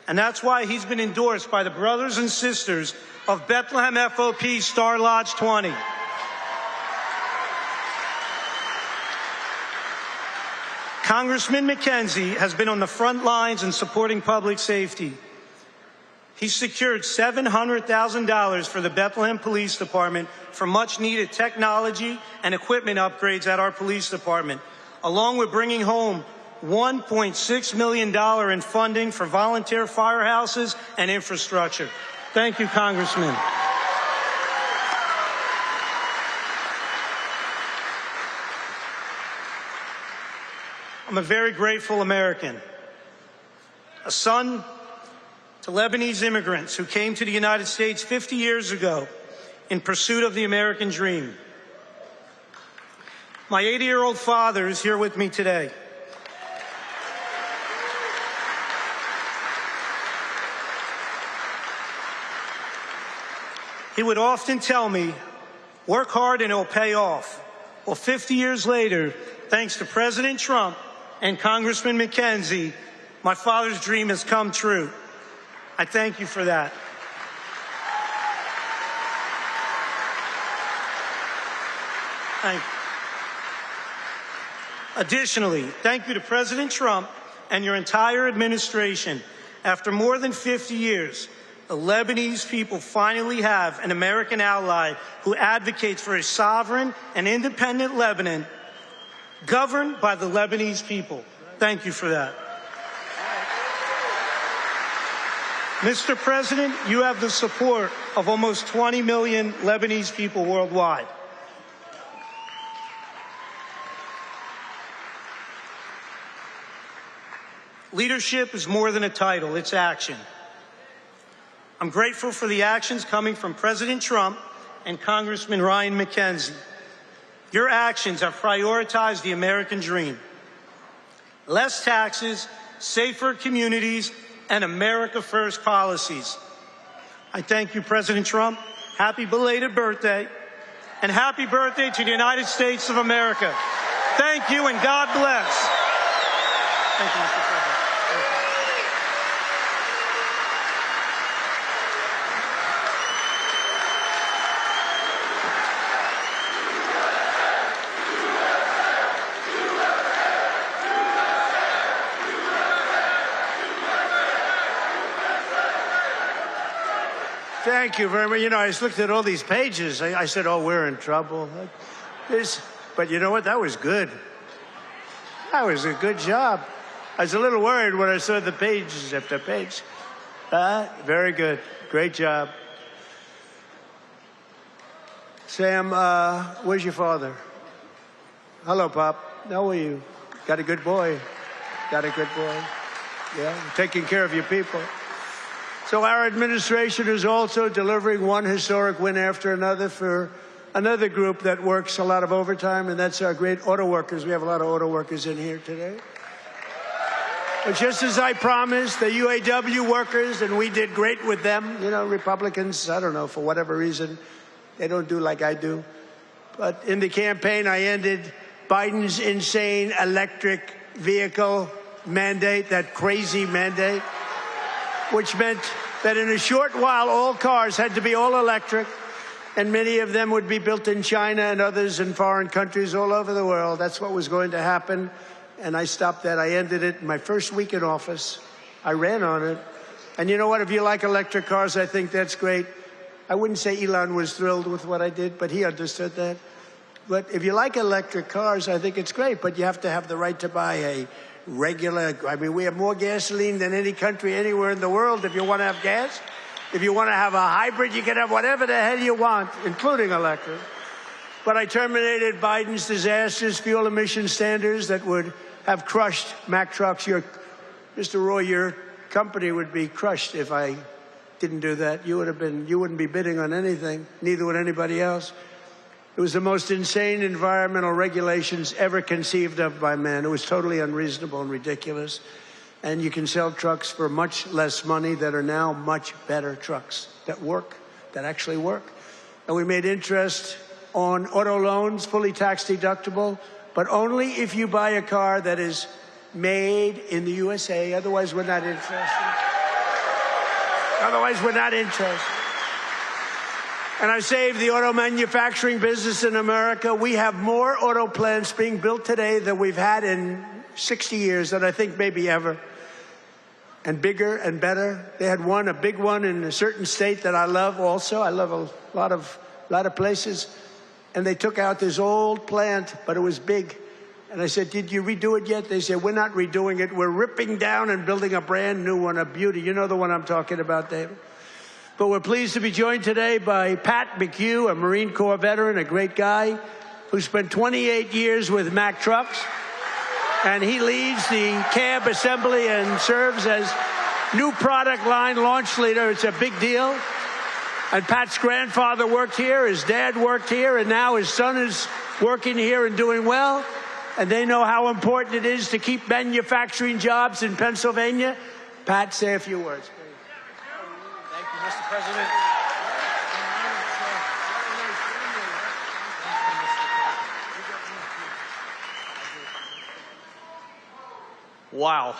And that's why he's been endorsed by the brothers and sisters of Bethlehem FOP Star Lodge 20. Congressman McKenzie has been on the front lines in supporting public safety. He secured $700,000 for the Bethlehem Police Department for much-needed technology and equipment upgrades at our police department, along with bringing home $1.6 million in funding for volunteer firehouses and infrastructure. Thank you, Congressman. I'm a very grateful American, a son to Lebanese immigrants who came to the United States 50 years ago in pursuit of the American dream. My 80-year-old father is here with me today. He would often tell me, work hard and it'll pay off. Well, 50 years later, thanks to President Trump and Congressman McKenzie, my father's dream has come true. I thank you for that. Thank you. Additionally, thank you to President Trump and your entire administration. After more than 50 years, the Lebanese people finally have an American ally who advocates for a sovereign and independent Lebanon governed by the Lebanese people. Thank you for that. Mr. President, you have the support of almost 20 million Lebanese people worldwide. Leadership is more than a title, it's action. I'm grateful for the actions coming from President Trump and Congressman Ryan McKenzie. Your actions have prioritized the American dream. Less taxes, safer communities, and America First policies. I thank you, President Trump. Happy belated birthday, and happy birthday to the United States of America. Thank you, and God bless. Thank you, Mr. President. Thank you very much. You know, I just looked at all these pages. I said, oh, we're in trouble. But you know what? That was good. That was a good job. I was a little worried when I saw the pages after page. Very good. Great job. Sam, where's your father? Hello, Pop. How are you? Got a good boy. Got a good boy. Yeah, taking care of your people. So our administration is also delivering one historic win after another for another group that works a lot of overtime, and that's our great auto workers. We have a lot of auto workers in here today. But just as I promised, the UAW workers, and we did great with them. You know, Republicans, I don't know, for whatever reason, they don't do like I do. But in the campaign, I ended Biden's insane electric vehicle mandate, that crazy mandate, which meant that in a short while, all cars had to be all electric, and many of them would be built in China and others in foreign countries all over the world. That's what was going to happen, and I stopped that. I ended it in my first week in office. I ran on it. And you know what? If you like electric cars, I think that's great. I wouldn't say Elon was thrilled with what I did, but he understood that. But if you like electric cars, I think it's great, but you have to have the right to buy a regular, I mean, we have more gasoline than any country anywhere in the world if you want to have gas. If you want to have a hybrid, you can have whatever the hell you want, including electric. But I terminated Biden's disastrous fuel emission standards that would have crushed Mack trucks. Mr. Roy, your company would be crushed if I didn't do that. You wouldn't be bidding on anything, neither would anybody else. It was the most insane environmental regulations ever conceived of by man. It was totally unreasonable and ridiculous. And you can sell trucks for much less money that are now much better trucks that work, that actually work. And we made interest on auto loans, fully tax deductible, but only if you buy a car that is made in the USA. Otherwise, we're not interested. Otherwise, we're not interested. And I saved the auto manufacturing business in America. We have more auto plants being built today than we've had in 60 years, than I think maybe ever. And bigger and better. They had a big one in a certain state that I love also. I love a lot of places. And they took out this old plant, but it was big. And I said, did you redo it yet? They said, we're not redoing it. We're ripping down and building a brand new one, a beauty. You know the one I'm talking about, David. But we're pleased to be joined today by Pat McHugh, a Marine Corps veteran, a great guy who spent 28 years with Mack Trucks. And he leads the cab assembly and serves as new product line launch leader. It's a big deal. And Pat's grandfather worked here, his dad worked here, and now his son is working here and doing well. And they know how important it is to keep manufacturing jobs in Pennsylvania. Pat, say a few words. Mr. President. Wow.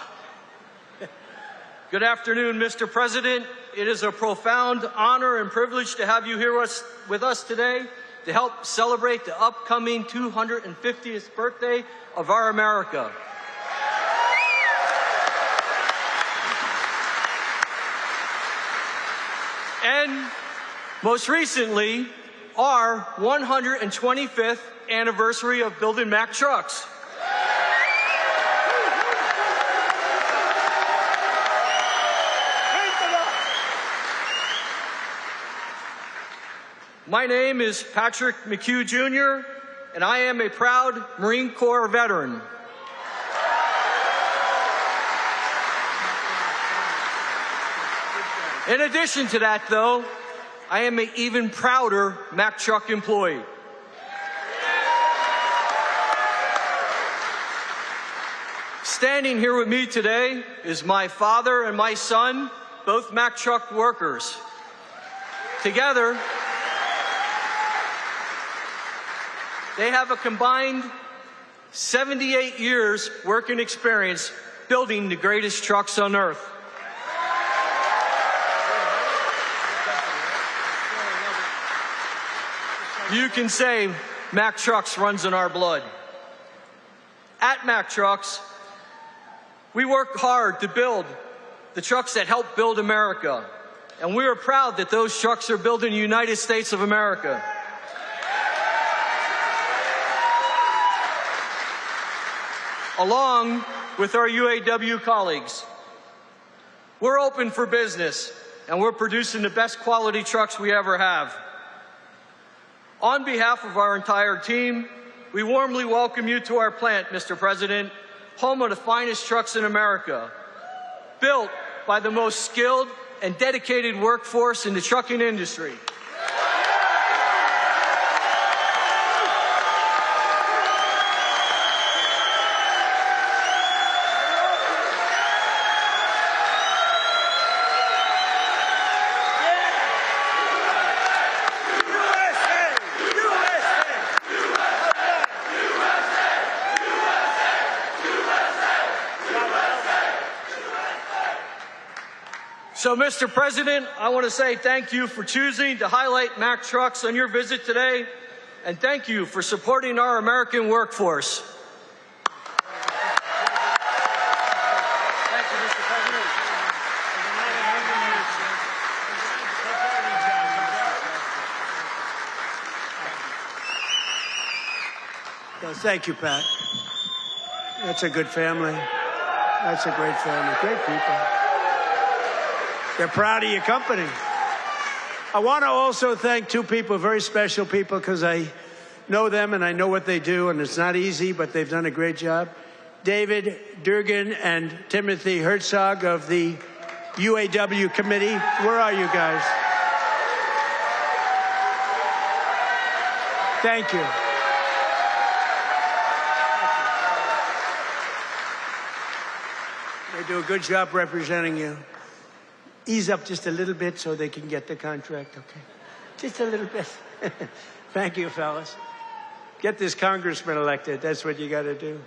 Good afternoon, Mr. President. It is a profound honor and privilege to have you here with us today to help celebrate the upcoming 250th birthday of our America. and most recently, our 125th anniversary of building Mack trucks. My name is Patrick McHugh Jr., and I am a proud Marine Corps veteran. In addition to that, though, I am an even prouder Mack truck employee. Standing here with me today is my father and my son, both Mack truck workers. Together, they have a combined 78 years working experience building the greatest trucks on earth. You can say Mack Trucks runs in our blood. At Mack Trucks, we work hard to build the trucks that help build America. And we are proud that those trucks are built in the United States of America. Along with our UAW colleagues, we're open for business, and we're producing the best quality trucks we ever have. On behalf of our entire team, we warmly welcome you to our plant, Mr. President, home of the finest trucks in America, built by the most skilled and dedicated workforce in the trucking industry. So, Mr. President, I want to say thank you for choosing to highlight Mack Trucks on your visit today, and thank you for supporting our American workforce. Thank you, Mr. President. No, thank you, Pat. That's a good family. That's a great family. Great people. They're proud of your company. I want to also thank two people, very special people, because I know them and I know what they do, and it's not easy, but they've done a great job. David Durgan and Timothy Herzog of the UAW committee. Where are you guys? Thank you. They do a good job representing you. Ease up just a little bit so they can get the contract, okay? Just a little bit. Thank you, fellas. Get this congressman elected. That's what you got to do.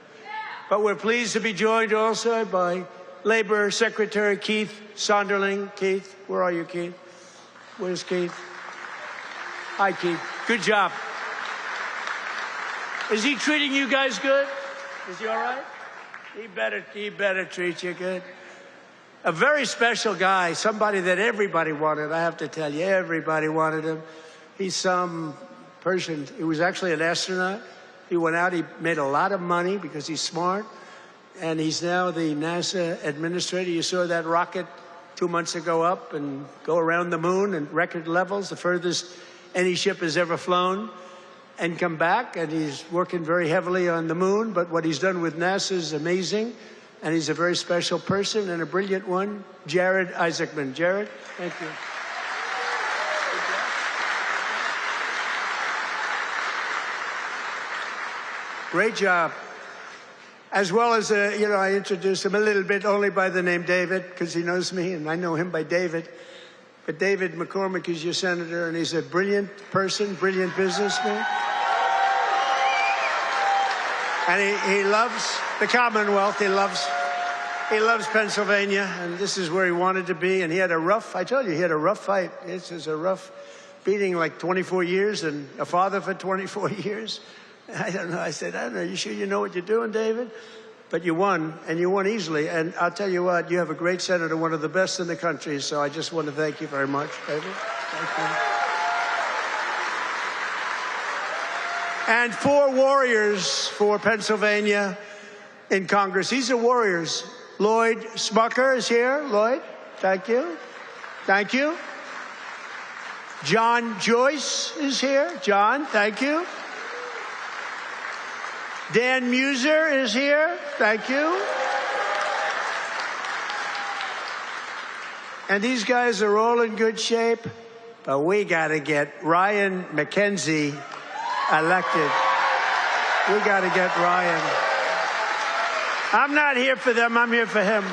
But we're pleased to be joined also by Labor Secretary Keith Sonderling. Keith, where are you, Keith? Where's Keith? Hi, Keith. Good job. Is he treating you guys good? Is he all right? He better treat you good. A very special guy, somebody that everybody wanted. I have to tell you, everybody wanted him. He's some person. He was actually an astronaut. He went out, he made a lot of money because he's smart. And he's now the NASA administrator. You saw that rocket 2 months ago up and go around the moon in record levels, the furthest any ship has ever flown, and come back. And he's working very heavily on the moon. But what he's done with NASA is amazing. And he's a very special person and a brilliant one, Jared Isaacman. Jared, thank you. Great job. As well as, I introduced him a little bit only by the name David, because he knows me, and I know him by David. But David McCormick is your senator, and he's a brilliant person, brilliant businessman. And he loves the Commonwealth. He loves Pennsylvania, and this is where he wanted to be. And he had a rough, I told you, he had a rough fight. This is a rough beating, like 24 years, and a father for 24 years. I don't know. I said, I don't know. You sure you know what you're doing, David? but you won, and you won easily. And I'll tell you what, you have a great senator, one of the best in the country, so I just want to thank you very much, David. Thank you. And 4 warriors for Pennsylvania in Congress. These are warriors. Lloyd Smucker is here. Lloyd, thank you. Thank you. John Joyce is here. John, thank you. Dan Muser is here. Thank you. And these guys are all in good shape, but we got to get Ryan McKenzie elected. We got to get Ryan. I'm not here for them. I'm here for him.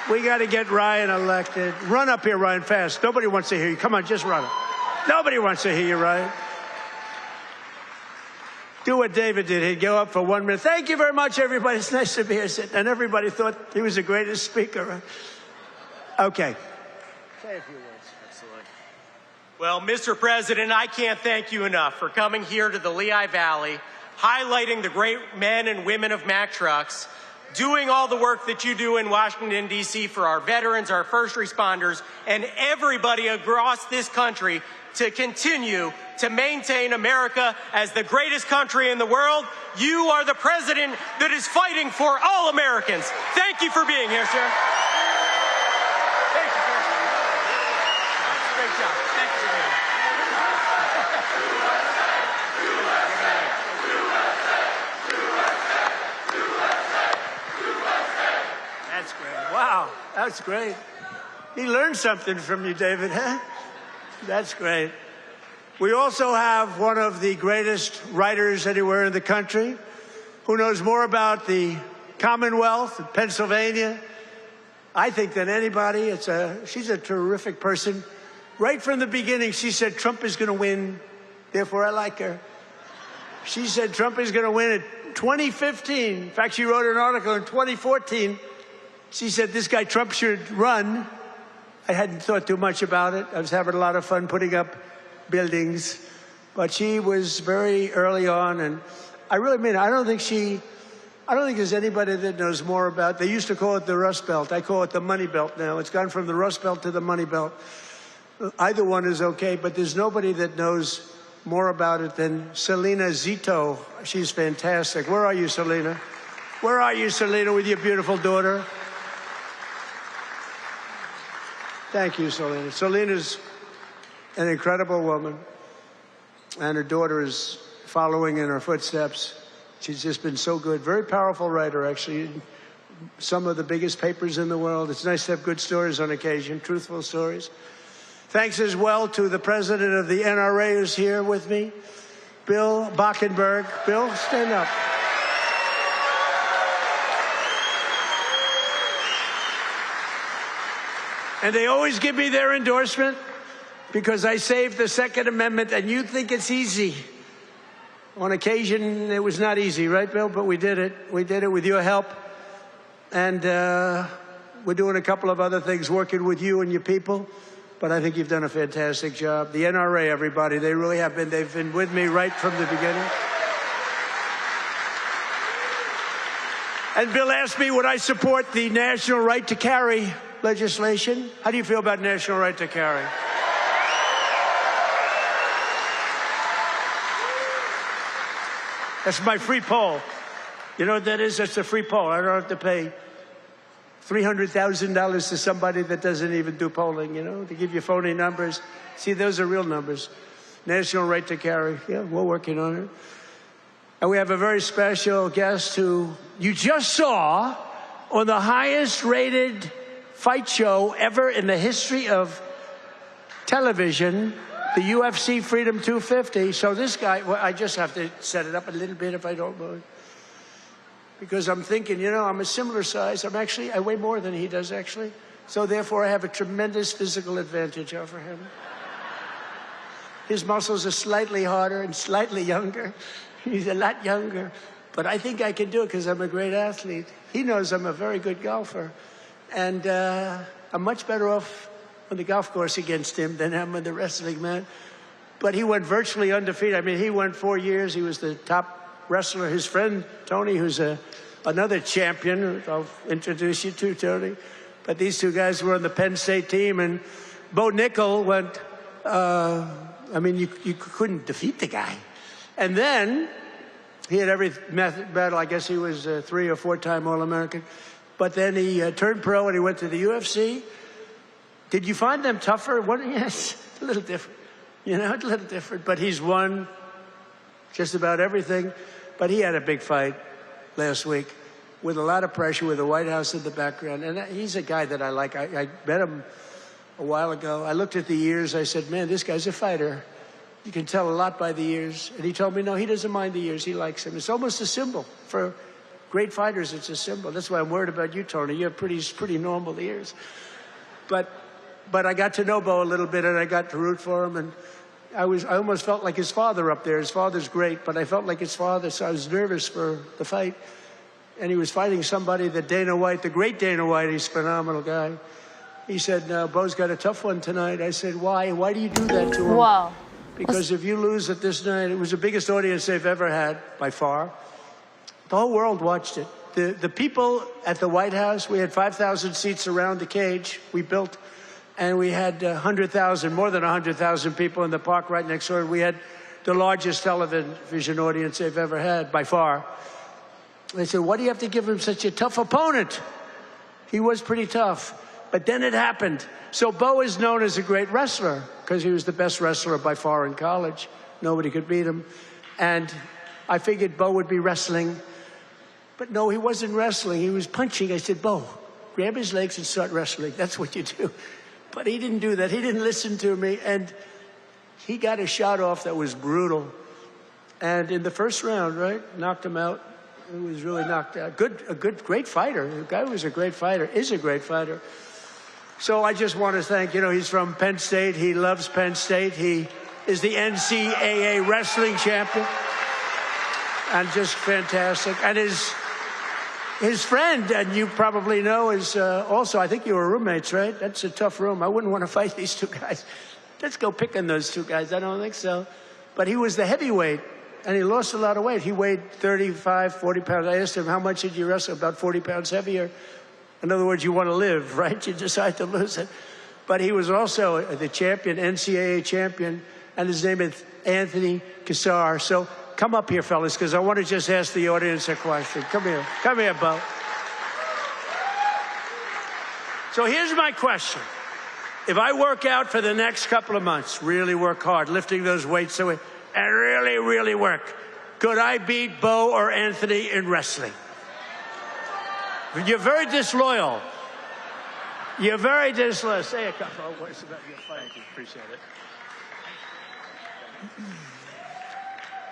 We got to get Ryan elected. Run up here, Ryan, fast. Nobody wants to hear you. Come on, just run up. Nobody wants to hear you, Ryan. Do what David did. He'd go up for 1 minute. Thank you very much, everybody. It's nice to be here. And everybody thought he was the greatest speaker. Okay. Say a few words. Excellent. Well, Mr. President, I can't thank you enough for coming here to the Lehigh Valley, highlighting the great men and women of Mack Trucks, doing all the work that you do in Washington, D.C. for our veterans, our first responders, and everybody across this country to continue to maintain America as the greatest country in the world. You are the president that is fighting for all Americans. Thank you for being here, sir. Thank you, sir. Great job. Thank you for being here. That's great. Wow, that's great. He learned something from you, David, huh? That's great. We also have one of the greatest writers anywhere in the country who knows more about the Commonwealth of Pennsylvania, I think, than anybody. She's a terrific person. Right from the beginning, she said Trump is going to win, therefore I like her. She said Trump is going to win in 2015. In fact, she wrote an article in 2014. She said this guy Trump should run. I hadn't thought too much about it. I was having a lot of fun putting up buildings, but she was very early on, and I really mean it. I don't think there's anybody that knows more about. They used to call it the Rust Belt. I call it the Money Belt now. It's gone from the Rust Belt to the Money Belt. Either one is okay, but there's nobody that knows more about it than Selena Zito. She's fantastic. Where are you, Selena? Where are you, Selena, with your beautiful daughter? Thank you, Selena. Selena's an incredible woman, and her daughter is following in her footsteps. She's just been so good. Very powerful writer, actually. Some of the biggest papers in the world. It's nice to have good stories on occasion, truthful stories. Thanks as well to the president of the NRA who's here with me, Bill Bockenberg. Bill, stand up. And they always give me their endorsement because I saved the Second Amendment, and you think it's easy. On occasion, it was not easy, right, Bill? But we did it. We did it with your help. And we're doing a couple of other things, working with you and your people. But I think you've done a fantastic job. The NRA, everybody, they really have been. They've been with me right from the beginning. And Bill asked me, would I support the national right to carry legislation? How do you feel about national right to carry? That's my free poll. You know what that is? That's a free poll. I don't have to pay $300,000 to somebody that doesn't even do polling, you know, to give you phony numbers. See, those are real numbers. National right to carry. Yeah, we're working on it. And we have a very special guest who you just saw on the highest rated fight show ever in the history of television, the UFC Freedom 250. So this guy, well, I just have to set it up a little bit if I don't mind. Because I'm thinking, you know, I'm a similar size. I weigh more than he does, actually. So therefore, I have a tremendous physical advantage over him. His muscles are slightly harder and slightly younger. He's a lot younger. But I think I can do it because I'm a great athlete. He knows I'm a very good golfer. And I'm much better off on the golf course against him than I'm on the wrestling mat. But he went virtually undefeated. I mean, he went 4 years. He was the top wrestler. His friend, Tony, who's a another champion I'll introduce you to, Tony. But these two guys were on the Penn State team, and Bo Nickel went, I mean, you couldn't defeat the guy. And then he had every medal. I guess he was a 3 or 4-time All-American. But then he turned pro and he went to the UFC. Did you find them tougher? Yes, a little different. You know, a little different. But he's won just about everything. But he had a big fight last week with a lot of pressure, with the White House in the background. And he's a guy that I like. I met him a while ago. I looked at the years. I said, man, this guy's a fighter. You can tell a lot by the years. And he told me, no, he doesn't mind the years. He likes them. It's almost a symbol. For great fighters, it's a symbol. That's why I'm worried about you, Tony. You have pretty normal ears. But I got to know Bo a little bit, and I got to root for him. And I almost felt like his father up there. His father's great, but I felt like his father, so I was nervous for the fight. And he was fighting somebody that Dana White, the great Dana White, he's a phenomenal guy. He said, no, Bo's got a tough one tonight. I said, why? Why do you do that to him? Wow. Because if you lose it this night, it was the biggest audience they've ever had, by far. The whole world watched it. The people at the White House, we had 5,000 seats around the cage we built, and we had 100,000, more than 100,000 people in the park right next door. We had the largest television audience they've ever had, by far. They said, why do you have to give him such a tough opponent? He was pretty tough. But then it happened. So Bo is known as a great wrestler because he was the best wrestler by far in college. Nobody could beat him. And I figured Bo would be wrestling. But no, he wasn't wrestling. He was punching. I said, Bo, grab his legs and start wrestling. That's what you do. But he didn't do that. He didn't listen to me. And he got a shot off that was brutal. And in the first round, right, knocked him out. He was really knocked out. Great fighter. The guy was a great fighter, is a great fighter. So I just want to thank, he's from Penn State. He loves Penn State. He is the NCAA wrestling champion. And just fantastic. And his friend, and you probably know, is also, I think you were roommates, right? That's a tough room. I wouldn't want to fight these two guys. Let's go pick on those two guys. I don't think so. But he was the heavyweight, and he lost a lot of weight. He weighed 35, 40 pounds. I asked him, how much did you wrestle? About 40 pounds heavier. In other words, you want to live, right? You decide to lose it. But he was also the champion, NCAA champion, and his name is Anthony Cassar. So come up here, fellas, because I want to just ask the audience a question. Come here. Come here, Bo. So here's my question. If I work out for the next couple of months, really work hard, lifting those weights away, and really, really work, could I beat Bo or Anthony in wrestling? You're very disloyal. You're very disloyal. Say a couple of words about your fight. Thank you. Appreciate it.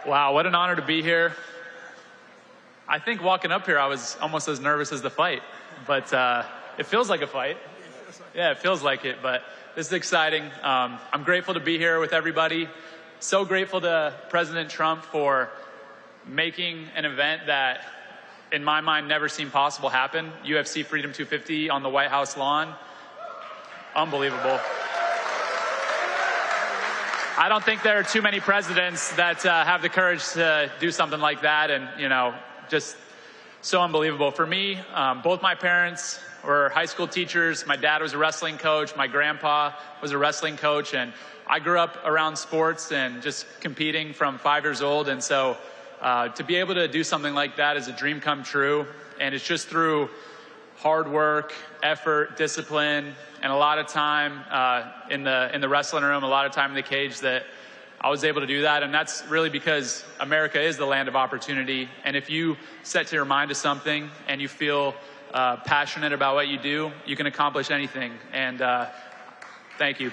Wow, what an honor to be here. I think walking up here, I was almost as nervous as the fight. But it feels like a fight. Yeah, it feels like it. But this is exciting. I'm grateful to be here with everybody. So grateful to President Trump for making an event that, in my mind, never seemed possible happen. UFC Freedom 250 on the White House lawn. Unbelievable. I don't think there are too many presidents that have the courage to do something like that, and, just so unbelievable. For me, both my parents were high school teachers. My dad was a wrestling coach. My grandpa was a wrestling coach, and I grew up around sports and just competing from 5 years old, and so to be able to do something like that is a dream come true, and it's just through hard work, effort, discipline, and a lot of time in the wrestling room, a lot of time in the cage that I was able to do that. And that's really because America is the land of opportunity. And if you set your mind to something and you feel passionate about what you do, you can accomplish anything. And thank you.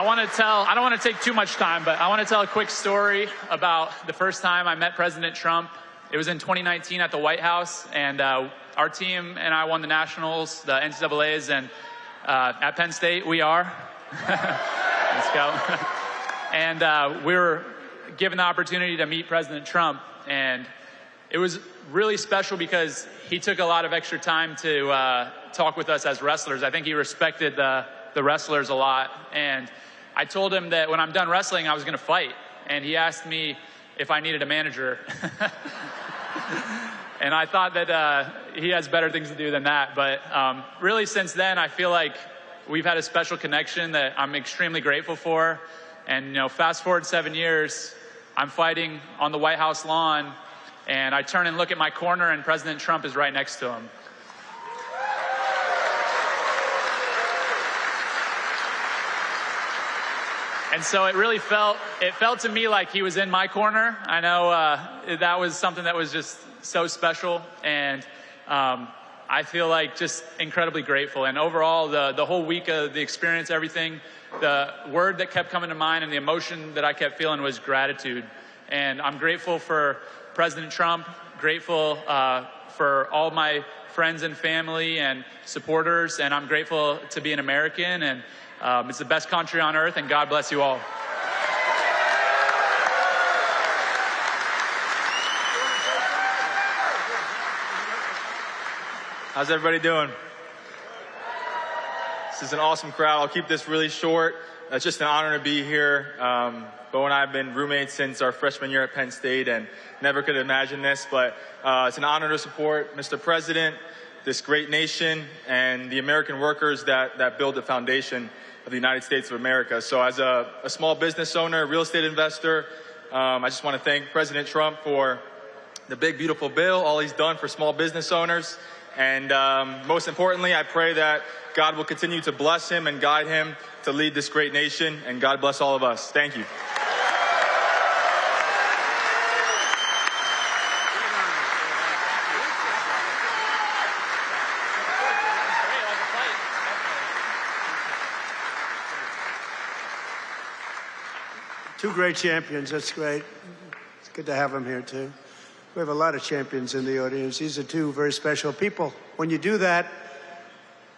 I don't want to take too much time, but I want to tell a quick story about the first time I met President Trump. It was in 2019 at the White House, and our team and I won the Nationals, the NCAAs, and at Penn State, we are. Let's go. And we were given the opportunity to meet President Trump, and it was really special because he took a lot of extra time to talk with us as wrestlers. I think he respected the wrestlers a lot, and I told him that when I'm done wrestling, I was going to fight. And he asked me if I needed a manager. And I thought that he has better things to do than that. But really since then, I feel like we've had a special connection that I'm extremely grateful for. And you know, fast forward 7 years, I'm fighting on the White House lawn, and I turn and look at my corner, and President Trump is right next to him. And so it really felt to me like he was in my corner. I know that was something that was just so special, and I feel like just incredibly grateful. And overall, the whole week of the experience, everything, the word that kept coming to mind and the emotion that I kept feeling was gratitude. And I'm grateful for President Trump, grateful for all my friends and family and supporters, and I'm grateful to be an American, and it's the best country on earth, and God bless you all. How's everybody doing? This is an awesome crowd. I'll keep this really short. It's just an honor to be here. Bo and I have been roommates since our freshman year at Penn State and never could imagine this, but it's an honor to support Mr. President, this great nation, and the American workers that build the foundation of the United States of America. So as a small business owner, real estate investor, I just want to thank President Trump for the big, beautiful bill, all he's done for small business owners. And most importantly, I pray that God will continue to bless him and guide him to lead this great nation. And God bless all of us. Thank you. Two great champions. That's great. It's good to have them here, too. We have a lot of champions in the audience. These are two very special people. When you do that,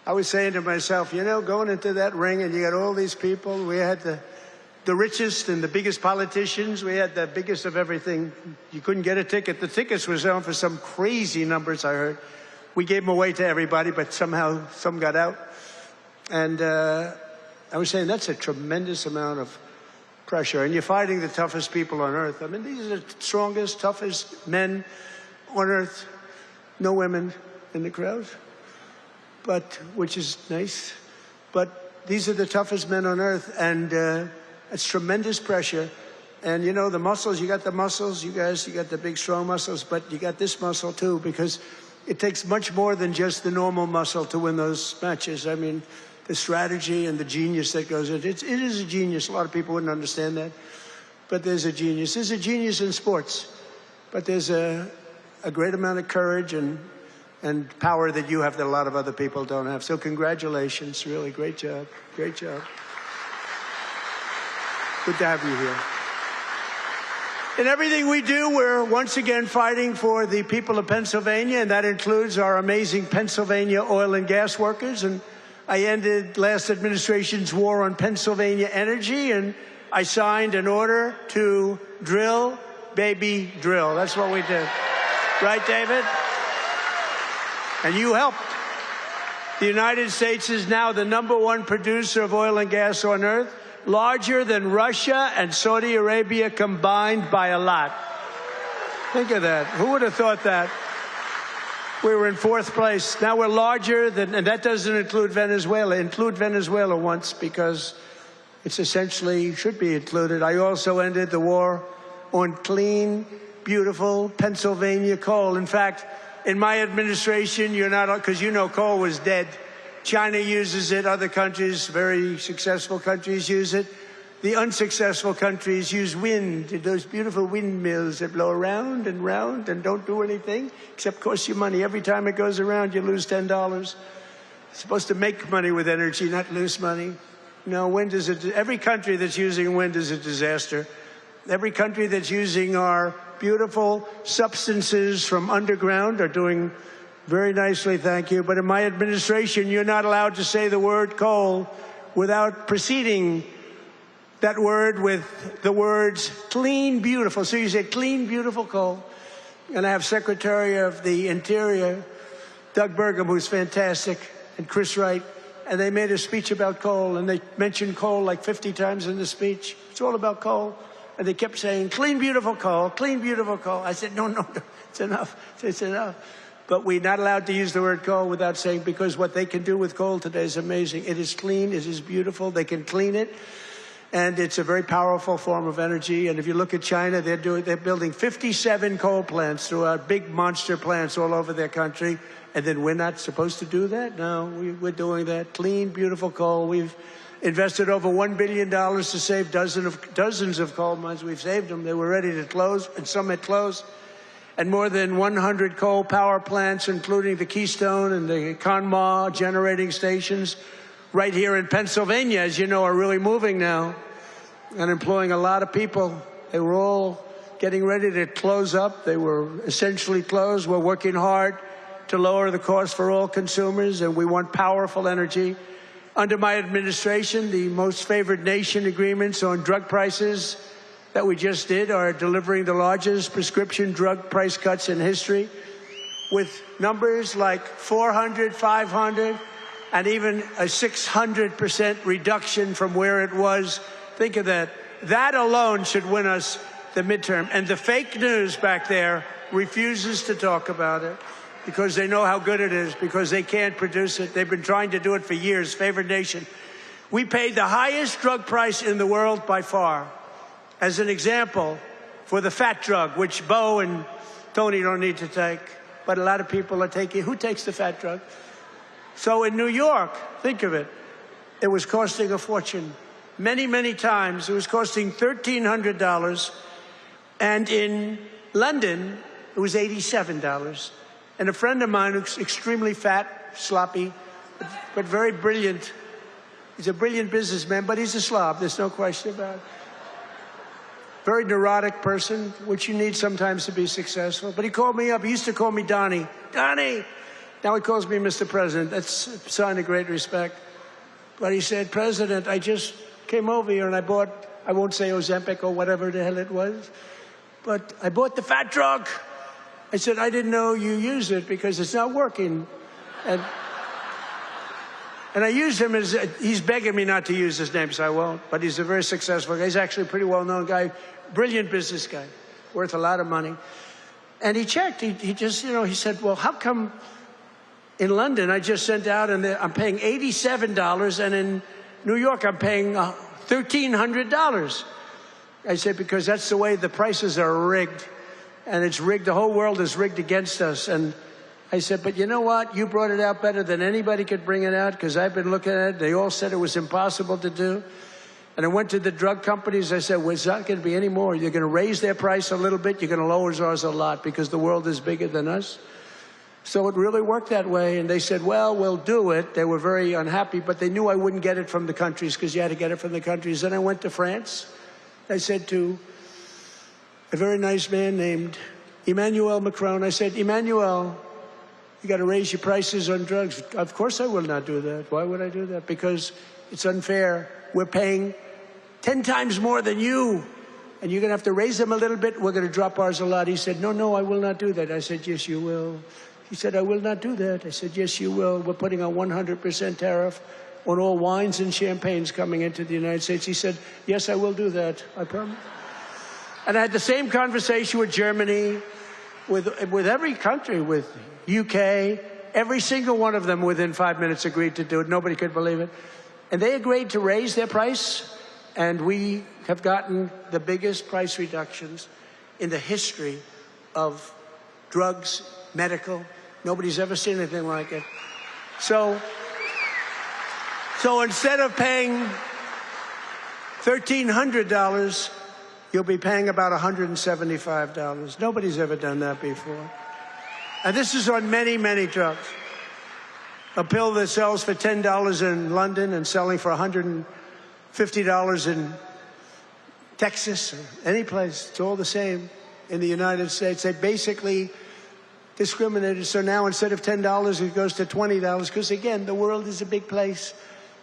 I was saying to myself, you know, going into that ring and you got all these people, we had the richest and the biggest politicians, we had the biggest of everything. You couldn't get a ticket. The tickets were selling for some crazy numbers, I heard. We gave them away to everybody, but somehow some got out. And I was saying that's a tremendous amount of pressure, and you're fighting the toughest people on earth. I mean, these are the strongest, toughest men on earth. No women in the crowd, but which is nice. But these are the toughest men on earth, and it's tremendous pressure. And you know, the muscles, you got the muscles, you guys, you got the big, strong muscles, but you got this muscle too, because it takes much more than just the normal muscle to win those matches. I mean, the strategy and the genius that goes in it. It is a genius. A lot of people wouldn't understand that, but there's a genius. There's a genius in sports, but there's a great amount of courage and power that you have that a lot of other people don't have. So congratulations, really great job. Great job. Good to have you here. In everything we do, we're once again fighting for the people of Pennsylvania, and that includes our amazing Pennsylvania oil and gas workers. And I ended last administration's war on Pennsylvania energy, and I signed an order to drill, baby, drill. That's what we did. Right, David? And you helped. The United States is now the #1 producer of oil and gas on earth, larger than Russia and Saudi Arabia combined by a lot. Think of that. Who would have thought that? We were in 4th place. Now we're larger than, and that doesn't include Venezuela. Include Venezuela once, because it's essentially should be included. I also ended the war on clean, beautiful Pennsylvania coal. In fact, in my administration, you're not, because you know coal was dead. China uses it. Other countries, very successful countries, use it. The unsuccessful countries use wind, those beautiful windmills that blow around and round and don't do anything except cost you money. Every time it goes around, you lose $10. It's supposed to make money with energy, not lose money. No, wind is every country that's using wind is a disaster. Every country that's using our beautiful substances from underground are doing very nicely, thank you. But in my administration, you're not allowed to say the word coal without preceding that word with the words clean, beautiful. So you say clean, beautiful coal. And I have Secretary of the Interior, Doug Burgum, who's fantastic, and Chris Wright. And they made a speech about coal, and they mentioned coal like 50 times in the speech. It's all about coal. And they kept saying, clean, beautiful coal, clean, beautiful coal. I said, no, it's enough. It's enough. But we're not allowed to use the word coal without saying, because what they can do with coal today is amazing. It is clean, it is beautiful, they can clean it. And it's a very powerful form of energy. And if you look at China, they're building 57 coal plants throughout, big monster plants all over their country. And then we're not supposed to do that? No, we're doing that. Clean, beautiful coal. We've invested over $1 billion to save dozens of coal mines. We've saved them. They were ready to close, and some had closed. And more than 100 coal power plants, including the Keystone and the Conemaugh generating stations, right here in Pennsylvania, as you know, are really moving now and employing a lot of people. They were all getting ready to close up. They were essentially closed. We're working hard to lower the cost for all consumers, and we want powerful energy. Under my administration, the most favored nation agreements on drug prices that we just did are delivering the largest prescription drug price cuts in history, with numbers like 400, 500, and even a 600% reduction from where it was. Think of that. That alone should win us the midterm. And the fake news back there refuses to talk about it because they know how good it is, because they can't produce it. They've been trying to do it for years. Favored nation. We paid the highest drug price in the world by far. As an example, for the fat drug, which Bo and Tony don't need to take, but a lot of people are taking. Who takes the fat drug? So in New York, think of it, it was costing a fortune. Many, many times it was costing $1,300. And in London, it was $87. And a friend of mine who's extremely fat, sloppy, but very brilliant. He's a brilliant businessman, but he's a slob. There's no question about it. Very neurotic person, which you need sometimes to be successful. But he called me up. He used to call me Donnie. Donnie! Now he calls me Mr. President. That's a sign of great respect. But he said, President, I just came over here and I bought, I won't say Ozempic or whatever the hell it was, but I bought the fat drug. I said, I didn't know you use it because it's not working. And I used him as, he's begging me not to use his name, so I won't. But he's a very successful guy. He's actually a pretty well-known guy, brilliant business guy, worth a lot of money. And he checked. He just, he said, well, how come in London I just sent out and I'm paying $87, and in New York I'm paying $1,300? I said, because that's the way the prices are rigged. And it's rigged. The whole world is rigged against us. And I said, but you know what? You brought it out better than anybody could bring it out, because I've been looking at it. They all said it was impossible to do. And I went to the drug companies. I said, well, it's not going to be any more. You're going to raise their price a little bit. You're going to lower ours a lot, because the world is bigger than us. So it really worked that way. And they said, well, we'll do it. They were very unhappy, but they knew I wouldn't get it from the countries, because you had to get it from the countries. Then I went to France. I said to a very nice man named Emmanuel Macron, I said, Emmanuel, you got to raise your prices on drugs. Of course I will not do that. Why would I do that? Because it's unfair. We're paying 10 times more than you, and you're going to have to raise them a little bit. We're going to drop ours a lot. He said, no, I will not do that. I said, yes, you will. He said, I will not do that. I said, yes, you will. We're putting a 100% tariff on all wines and champagnes coming into the United States. He said, yes, I will do that. I promise. And I had the same conversation with Germany, with every country, with UK. Every single one of them within 5 minutes agreed to do it. Nobody could believe it. And they agreed to raise their price, and we have gotten the biggest price reductions in the history of drugs, medical. Nobody's ever seen anything like it. So instead of paying $1,300, you'll be paying about $175. Nobody's ever done that before. And this is on many, many drugs. A pill that sells for $10 in London and selling for $150 in Texas or any place, it's all the same in the United States. They basically discriminated. So now instead of $10, it goes to $20, because again, the world is a big place.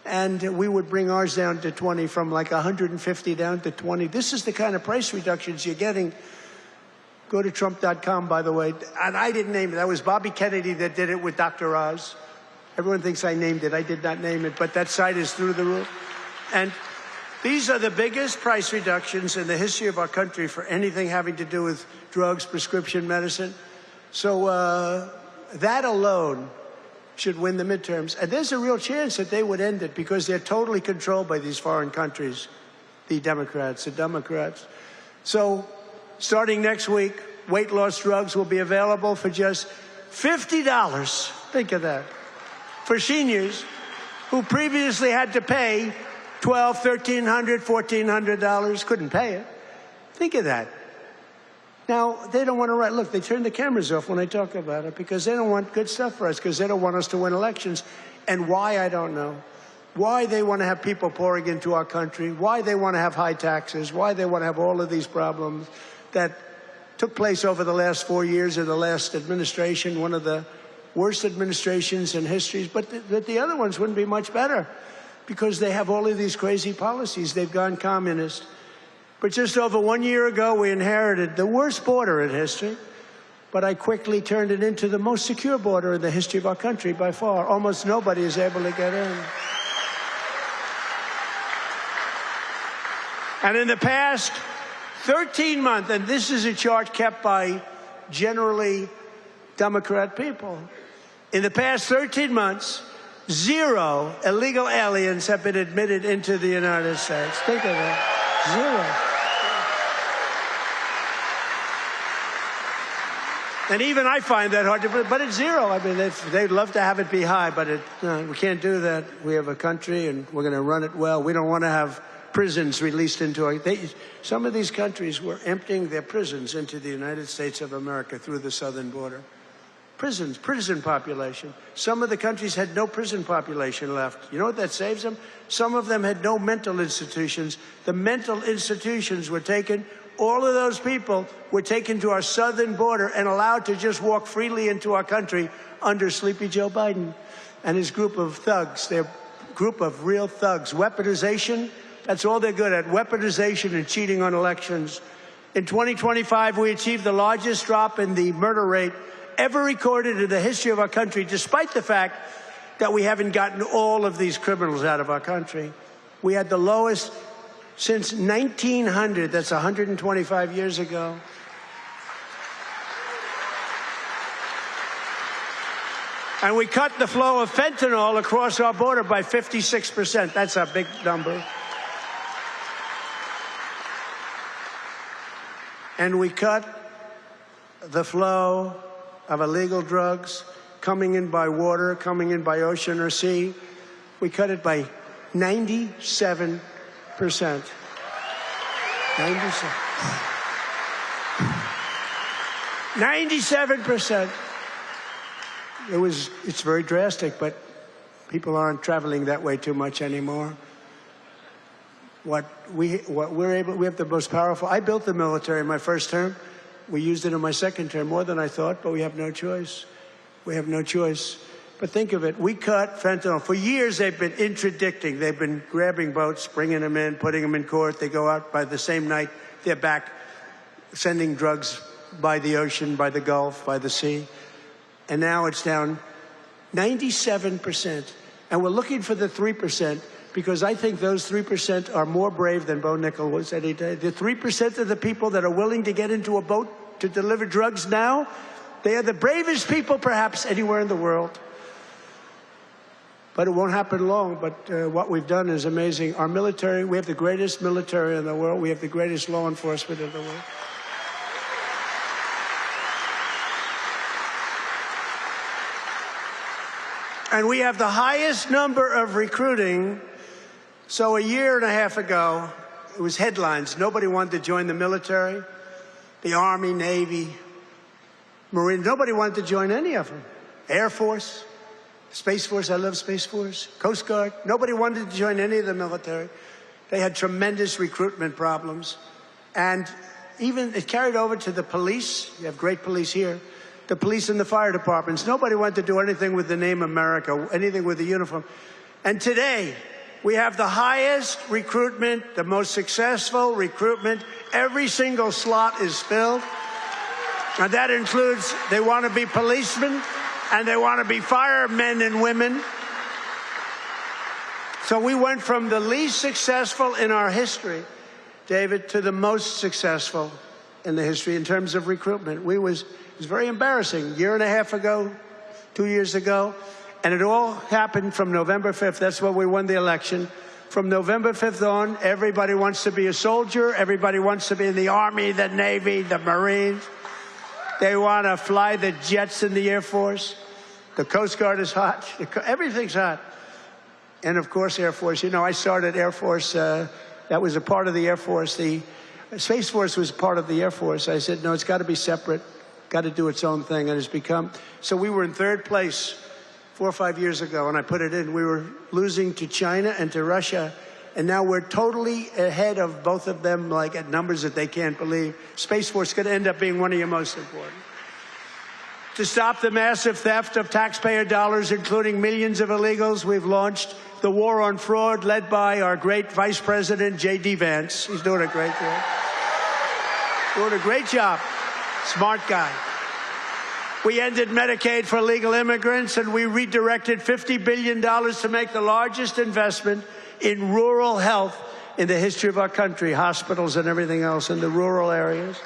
And we would bring ours down to 20, from like 150 down to 20. This is the kind of price reductions you're getting. Go to Trump.com, by the way. And I didn't name it. That was Bobby Kennedy that did it with Dr. Oz. Everyone thinks I named it. I did not name it, but that site is through the roof. And These are the biggest price reductions in the history of our country for anything having to do with drugs, prescription medicine. So that alone should win the midterms. And there's a real chance that they would end it because they're totally controlled by these foreign countries, the Democrats. So starting next week, weight loss drugs will be available for just $50. Think of that. For seniors who previously had to pay $1,200, $1,300, $1,400, couldn't pay it. Think of that. Now, they don't want to write. Look, they turn the cameras off when I talk about it because they don't want good stuff for us, because they don't want us to win elections. And why, I don't know. Why they want to have people pouring into our country, why they want to have high taxes, why they want to have all of these problems that took place over the last 4 years of the last administration, one of the worst administrations in history. But the other ones wouldn't be much better because they have all of these crazy policies. They've gone communist. But just over 1 year ago, we inherited the worst border in history. But I quickly turned it into the most secure border in the history of our country by far. Almost nobody is able to get in. And in the past 13 months, and this is a chart kept by generally Democrat people, in the past 13 months, 0 illegal aliens have been admitted into the United States. Think of that. 0. And even I find that hard to believe, but it's 0. I mean, they'd love to have it be high, but we can't do that. We have a country, and we're going to run it well. We don't want to have prisons released into our... some of these countries were emptying their prisons into the United States of America through the southern border. Prisons, prison population. Some of the countries had no prison population left. You know what that saves them? Some of them had no mental institutions. The mental institutions were taken. All of those people were taken to our southern border and allowed to just walk freely into our country under Sleepy Joe Biden and his group of thugs, their group of real thugs. Weaponization, that's all they're good at, weaponization and cheating on elections. In 2025, we achieved the largest drop in the murder rate ever recorded in the history of our country, despite the fact that we haven't gotten all of these criminals out of our country. We had the lowest since 1900, that's 125 years ago. And we cut the flow of fentanyl across our border by 56%. That's a big number. And we cut the flow of illegal drugs coming in by water, coming in by ocean or sea. We cut it by 97%. 97%. It's very drastic, but people aren't traveling that way too much anymore. We have the most powerful. I built the military in my first term. We used it in my second term, more than I thought, but we have no choice. We have no choice. But think of it, we cut fentanyl. For years, they've been interdicting. They've been grabbing boats, bringing them in, putting them in court. They go out by the same night. They're back sending drugs by the ocean, by the Gulf, by the sea. And now it's down 97%. And we're looking for the 3%, because I think those 3% are more brave than Bo Nickel was any day. The 3% of the people that are willing to get into a boat to deliver drugs now, they are the bravest people perhaps anywhere in the world. But it won't happen long. But what we've done is amazing. Our military, we have the greatest military in the world. We have the greatest law enforcement in the world. And we have the highest number of recruiting. So a year and a half ago, it was headlines. Nobody wanted to join the military, the Army, Navy, Marine. Nobody wanted to join any of them. Air Force. Space Force, I love Space Force. Coast Guard, nobody wanted to join any of the military. They had tremendous recruitment problems. And even it carried over to the police. You have great police here. The police and the fire departments. Nobody wanted to do anything with the name America, anything with the uniform. And today, we have the highest recruitment, the most successful recruitment. Every single slot is filled. And that includes, they want to be policemen, and they want to be firemen and women. So we went from the least successful in our history, David, to the most successful in the history in terms of recruitment. It was very embarrassing. A year and a half ago, 2 years ago, and it all happened from November 5th. That's when we won the election. From November 5th on, everybody wants to be a soldier. Everybody wants to be in the Army, the Navy, the Marines. They want to fly the jets in the Air Force. The Coast Guard is hot. Everything's hot. And, of course, Air Force. You know, I started Air Force. That was a part of the Air Force. The Space Force was part of the Air Force. I said, no, it's got to be separate. Got to do its own thing. And it's become. So we were in third place 4 or 5 years ago, and I put it in. We were losing to China and to Russia. And now we're totally ahead of both of them, like at numbers that they can't believe. Space Force could end up being one of your most important. To stop the massive theft of taxpayer dollars, including millions of illegals, we've launched the war on fraud, led by our great Vice President, J.D. Vance. He's doing a great job. Doing a great job. Smart guy. We ended Medicaid for illegal immigrants, and we redirected $50 billion to make the largest investment in rural health in the history of our country, hospitals and everything else in the rural areas.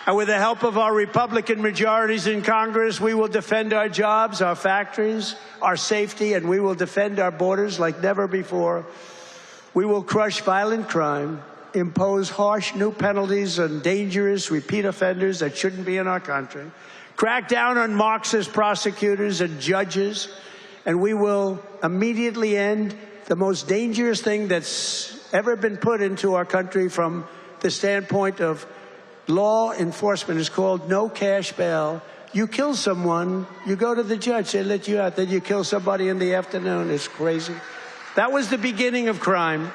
And with the help of our Republican majorities in Congress, we will defend our jobs, our factories, our safety, and we will defend our borders like never before. We will crush violent crime, impose harsh new penalties on dangerous repeat offenders that shouldn't be in our country, crack down on Marxist prosecutors and judges, and we will immediately end the most dangerous thing that's ever been put into our country from the standpoint of law enforcement. Is called no cash bail. You kill someone, you go to the judge, they let you out, then you kill somebody in the afternoon. It's crazy. That was the beginning of crime.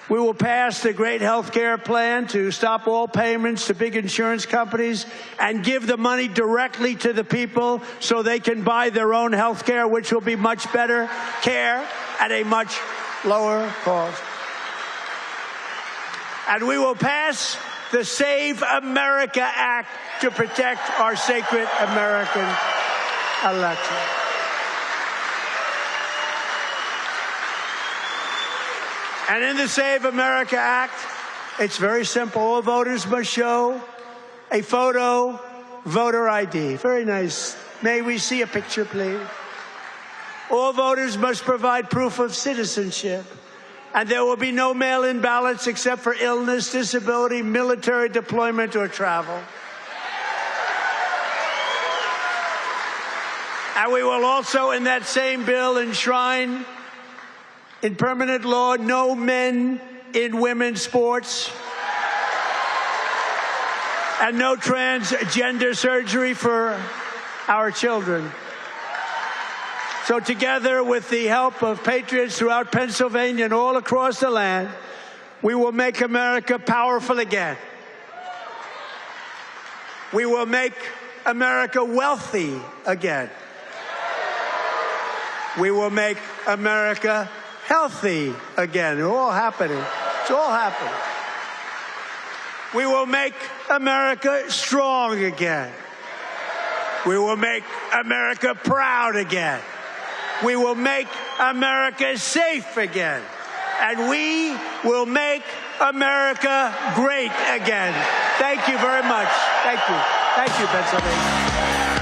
We will pass the great health care plan to stop all payments to big insurance companies and give the money directly to the people so they can buy their own health care, which will be much better care at a much lower cost. And we will pass the Save America Act to protect our sacred American election. And in the Save America Act, it's very simple. All voters must show a photo, voter ID. Very nice. May we see a picture, please? All voters must provide proof of citizenship. And there will be no mail-in ballots except for illness, disability, military deployment, or travel. And we will also, in that same bill, enshrine in permanent law no men in women's sports and no transgender surgery for our children. So together, with the help of patriots throughout Pennsylvania and all across the land, we will make America powerful again. We will make America wealthy again. We will make America healthy again. It's all happening. It's all happening. We will make America strong again. We will make America proud again. We will make America safe again. And we will make America great again. Thank you very much. Thank you. Thank you, Pennsylvania.